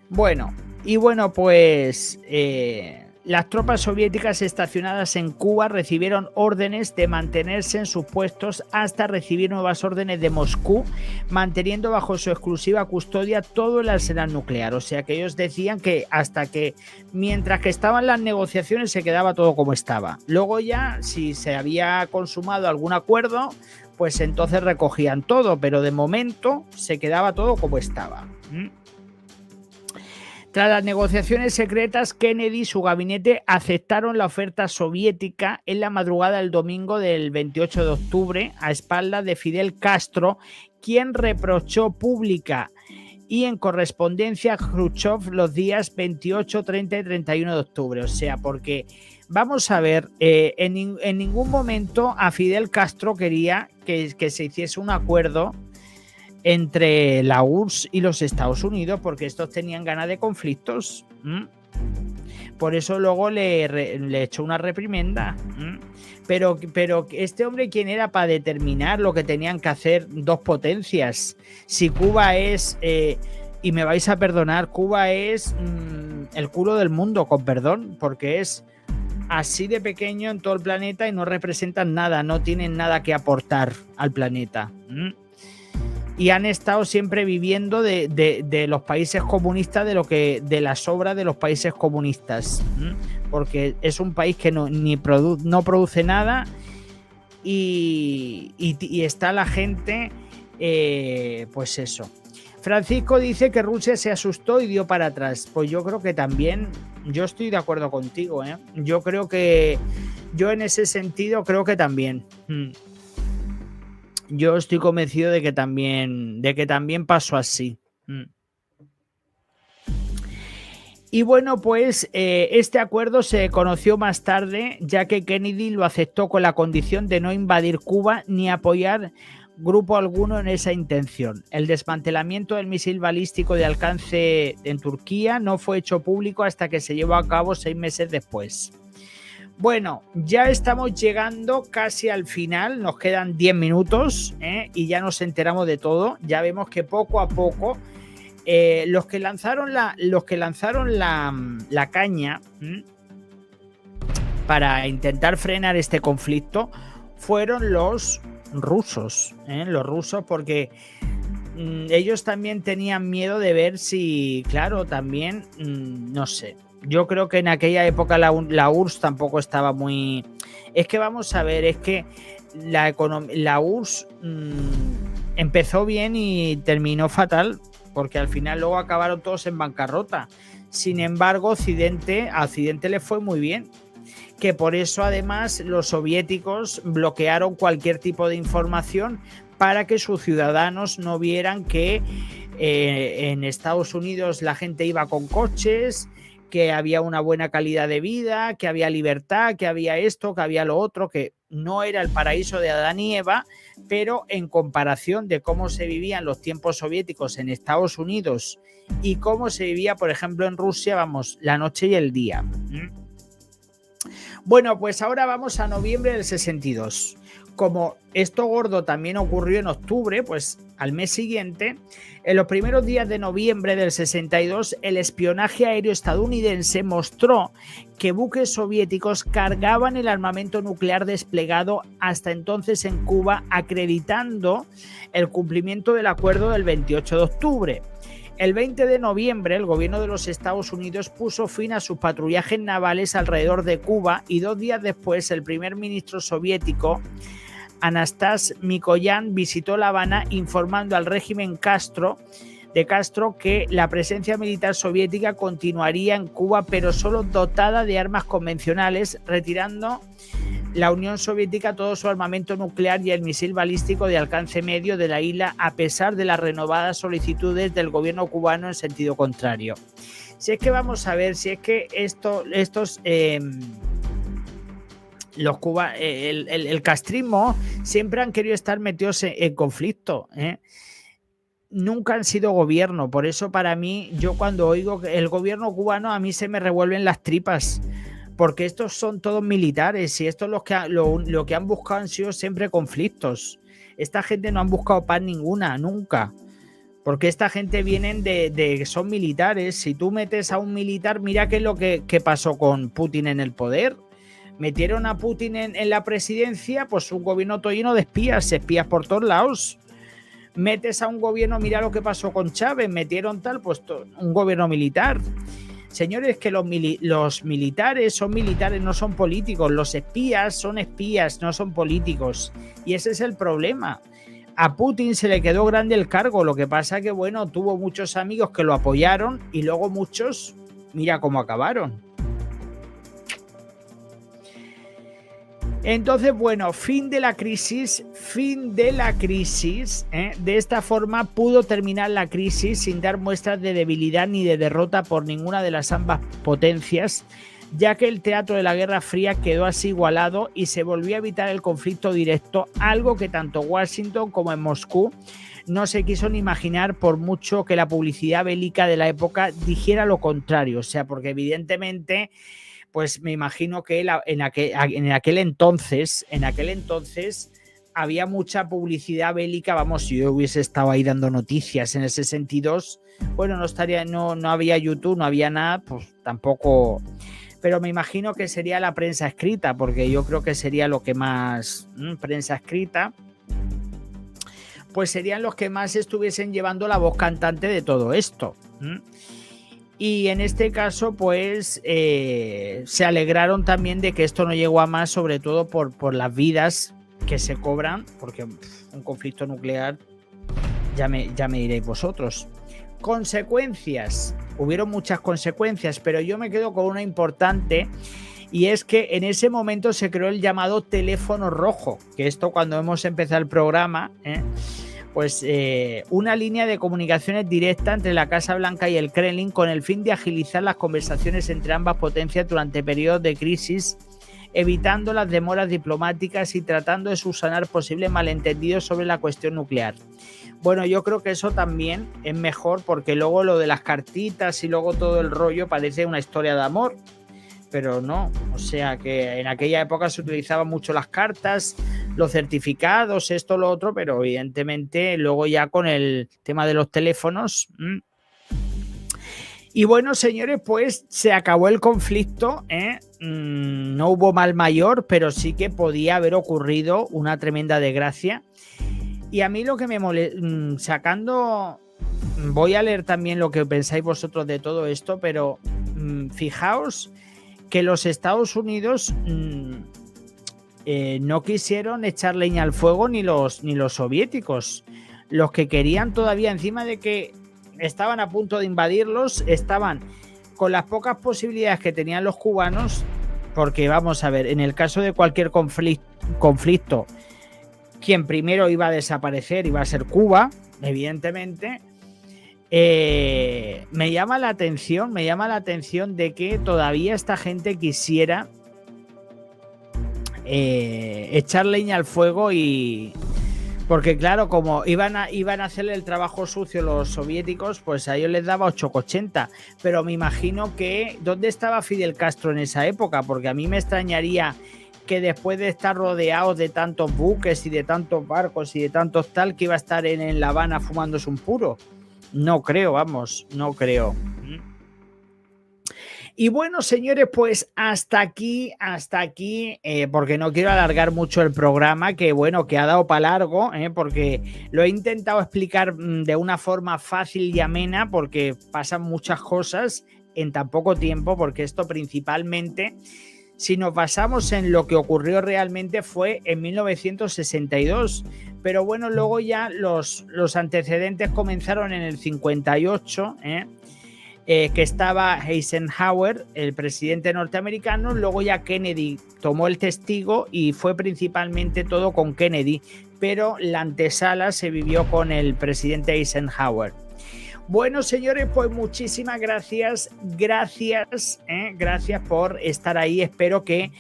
Bueno, pues... las tropas soviéticas estacionadas en Cuba recibieron órdenes de mantenerse en sus puestos hasta recibir nuevas órdenes de Moscú, manteniendo bajo su exclusiva custodia todo el arsenal nuclear. O sea que ellos decían que mientras que estaban las negociaciones se quedaba todo como estaba. Luego ya, si se había consumado algún acuerdo, pues entonces recogían todo, pero de momento se quedaba todo como estaba. Tras las negociaciones secretas, Kennedy y su gabinete aceptaron la oferta soviética en la madrugada del domingo del 28 de octubre a espaldas de Fidel Castro, quien reprochó pública y en correspondencia a Khrushchev los días 28, 30 y 31 de octubre. O sea, porque vamos a ver, en ningún momento a Fidel Castro quería que se hiciese un acuerdo entre la URSS y los Estados Unidos, porque estos tenían ganas de conflictos. Por eso luego le echó una reprimenda. Pero este hombre, ¿quién era para determinar lo que tenían que hacer dos potencias? Si Cuba es, y me vais a perdonar, Cuba es el culo del mundo, con perdón, porque es así de pequeño en todo el planeta y no representan nada, no tienen nada que aportar al planeta. Y han estado siempre viviendo de los países comunistas, de las obras de los países comunistas, porque es un país que no produce nada y está la gente, pues eso. Francisco dice que Rusia se asustó y dio para atrás. Pues yo creo que también, yo estoy de acuerdo contigo, yo creo que, yo en ese sentido creo que también. Yo estoy convencido de que también pasó así. Y bueno, pues este acuerdo se conoció más tarde, ya que Kennedy lo aceptó con la condición de no invadir Cuba ni apoyar grupo alguno en esa intención. El desmantelamiento del misil balístico de alcance en Turquía no fue hecho público hasta que se llevó a cabo 6 meses después. Bueno, ya estamos llegando casi al final, nos quedan 10 minutos y ya nos enteramos de todo. Ya vemos que poco a poco los que lanzaron la caña para intentar frenar este conflicto fueron los rusos, porque ellos también tenían miedo de ver si, claro, también, no sé. Yo creo que en aquella época la URSS tampoco estaba muy... Es que vamos a ver, es que la URSS empezó bien y terminó fatal, porque al final luego acabaron todos en bancarrota. Sin embargo, a Occidente le fue muy bien. que por eso además los soviéticos bloquearon cualquier tipo de información para que sus ciudadanos no vieran que en Estados Unidos la gente iba con coches, que había una buena calidad de vida, que había libertad, que había esto, que había lo otro, que no era el paraíso de Adán y Eva, pero en comparación de cómo se vivían los tiempos soviéticos en Estados Unidos y cómo se vivía, por ejemplo, en Rusia, vamos, la noche y el día. Bueno, pues ahora vamos a noviembre del 62. Como esto gordo también ocurrió en octubre, pues al mes siguiente, en los primeros días de noviembre del 62, el espionaje aéreo estadounidense mostró que buques soviéticos cargaban el armamento nuclear desplegado hasta entonces en Cuba, acreditando el cumplimiento del acuerdo del 28 de octubre. El 20 de noviembre, el gobierno de los Estados Unidos puso fin a sus patrullajes navales alrededor de Cuba y 2 días después el primer ministro soviético, Anastas Mikoyan, visitó La Habana informando al régimen de Castro que la presencia militar soviética continuaría en Cuba, pero solo dotada de armas convencionales, retirando la Unión Soviética todo su armamento nuclear y el misil balístico de alcance medio de la isla, a pesar de las renovadas solicitudes del gobierno cubano en sentido contrario. Si es que vamos a ver, si es que el castrismo siempre han querido estar metidos en conflicto, nunca han sido gobierno. Por eso para mí, yo cuando oigo el gobierno cubano, a mí se me revuelven las tripas, porque estos son todos militares y estos lo que han buscado han sido siempre conflictos. Esta gente no han buscado paz ninguna, nunca. Porque esta gente vienen son militares. Si tú metes a un militar, mira qué es lo que pasó con Putin en el poder. Metieron a Putin en la presidencia, pues un gobierno todo lleno de espías por todos lados. Metes a un gobierno, mira lo que pasó con Chávez, metieron pues un gobierno militar. Señores, que los militares son militares, no son políticos. Los espías son espías, no son políticos. Y ese es el problema. A Putin se le quedó grande el cargo, lo que pasa que, bueno, tuvo muchos amigos que lo apoyaron y luego muchos, mira cómo acabaron. Entonces, bueno, fin de la crisis. De esta forma pudo terminar la crisis sin dar muestras de debilidad ni de derrota por ninguna de las ambas potencias, ya que el teatro de la Guerra Fría quedó así igualado y se volvió a evitar el conflicto directo, algo que tanto Washington como en Moscú no se quiso ni imaginar, por mucho que la publicidad bélica de la época dijera lo contrario. O sea, porque evidentemente, pues me imagino que en aquel entonces había mucha publicidad bélica. Vamos, si yo hubiese estado ahí dando noticias en el 62, bueno, no había YouTube, no había nada, pues tampoco. Pero me imagino que sería la prensa escrita, porque yo creo que sería lo que más, prensa escrita, pues serían los que más estuviesen llevando la voz cantante de todo esto. Y en este caso, pues se alegraron también de que esto no llegó a más, sobre todo por las vidas que se cobran, porque un conflicto nuclear, ya me diréis vosotros. Consecuencias. Hubieron muchas consecuencias, pero yo me quedo con una importante, y es que en ese momento se creó el llamado teléfono rojo, que esto cuando hemos empezado el programa, pues una línea de comunicaciones directa entre la Casa Blanca y el Kremlin con el fin de agilizar las conversaciones entre ambas potencias durante periodos de crisis, evitando las demoras diplomáticas y tratando de subsanar posibles malentendidos sobre la cuestión nuclear. Bueno, yo creo que eso también es mejor, porque luego lo de las cartitas y luego todo el rollo parece una historia de amor, pero no. O sea que en aquella época se utilizaban mucho las cartas, los certificados, esto, lo otro, pero evidentemente luego ya con el tema de los teléfonos. Y bueno, señores, pues se acabó el conflicto, no hubo mal mayor, pero sí que podía haber ocurrido una tremenda desgracia. Y a mí lo que me molesta, voy a leer también lo que pensáis vosotros de todo esto, pero fijaos que los Estados Unidos no quisieron echar leña al fuego ni los soviéticos. Los que querían todavía, encima de que estaban a punto de invadirlos, estaban con las pocas posibilidades que tenían los cubanos, porque vamos a ver, en el caso de cualquier conflicto, quien primero iba a desaparecer iba a ser Cuba, evidentemente. Me llama la atención de que todavía esta gente quisiera echar leña al fuego y... Porque claro, como iban a hacerle el trabajo sucio los soviéticos, pues a ellos les daba 8,80. Pero me imagino que... ¿Dónde estaba Fidel Castro en esa época? Porque a mí me extrañaría que después de estar rodeados de tantos buques y de tantos barcos y de tantos tal, que iba a estar en La Habana fumándose un puro. No creo, vamos, no creo. Y bueno, señores, pues hasta aquí, porque no quiero alargar mucho el programa, que bueno, que ha dado para largo, porque lo he intentado explicar de una forma fácil y amena, porque pasan muchas cosas en tan poco tiempo, porque esto principalmente, si nos basamos en lo que ocurrió realmente, fue en 1962. Pero bueno, luego ya los antecedentes comenzaron en el 58, que estaba Eisenhower, el presidente norteamericano. Luego ya Kennedy tomó el testigo y fue principalmente todo con Kennedy, pero la antesala se vivió con el presidente Eisenhower. Bueno, señores, pues muchísimas gracias por estar ahí. Espero que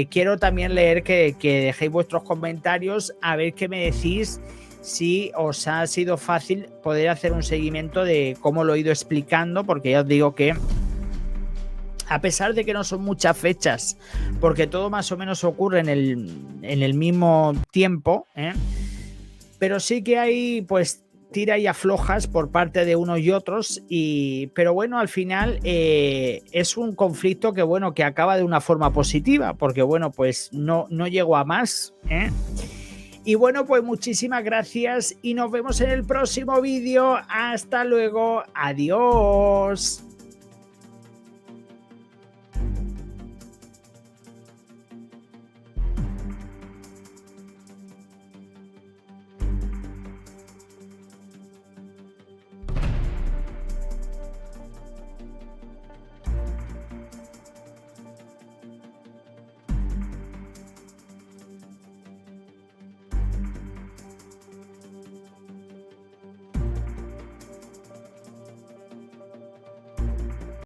quiero también leer que dejéis vuestros comentarios, a ver qué me decís, si os ha sido fácil poder hacer un seguimiento de cómo lo he ido explicando, porque ya os digo que a pesar de que no son muchas fechas, porque todo más o menos ocurre en el mismo tiempo, pero sí que hay pues tira y aflojas por parte de unos y otros, pero bueno, al final es un conflicto que bueno, que acaba de una forma positiva, porque bueno, pues no llegó a más, Y bueno, pues muchísimas gracias y nos vemos en el próximo vídeo. Hasta luego, adiós.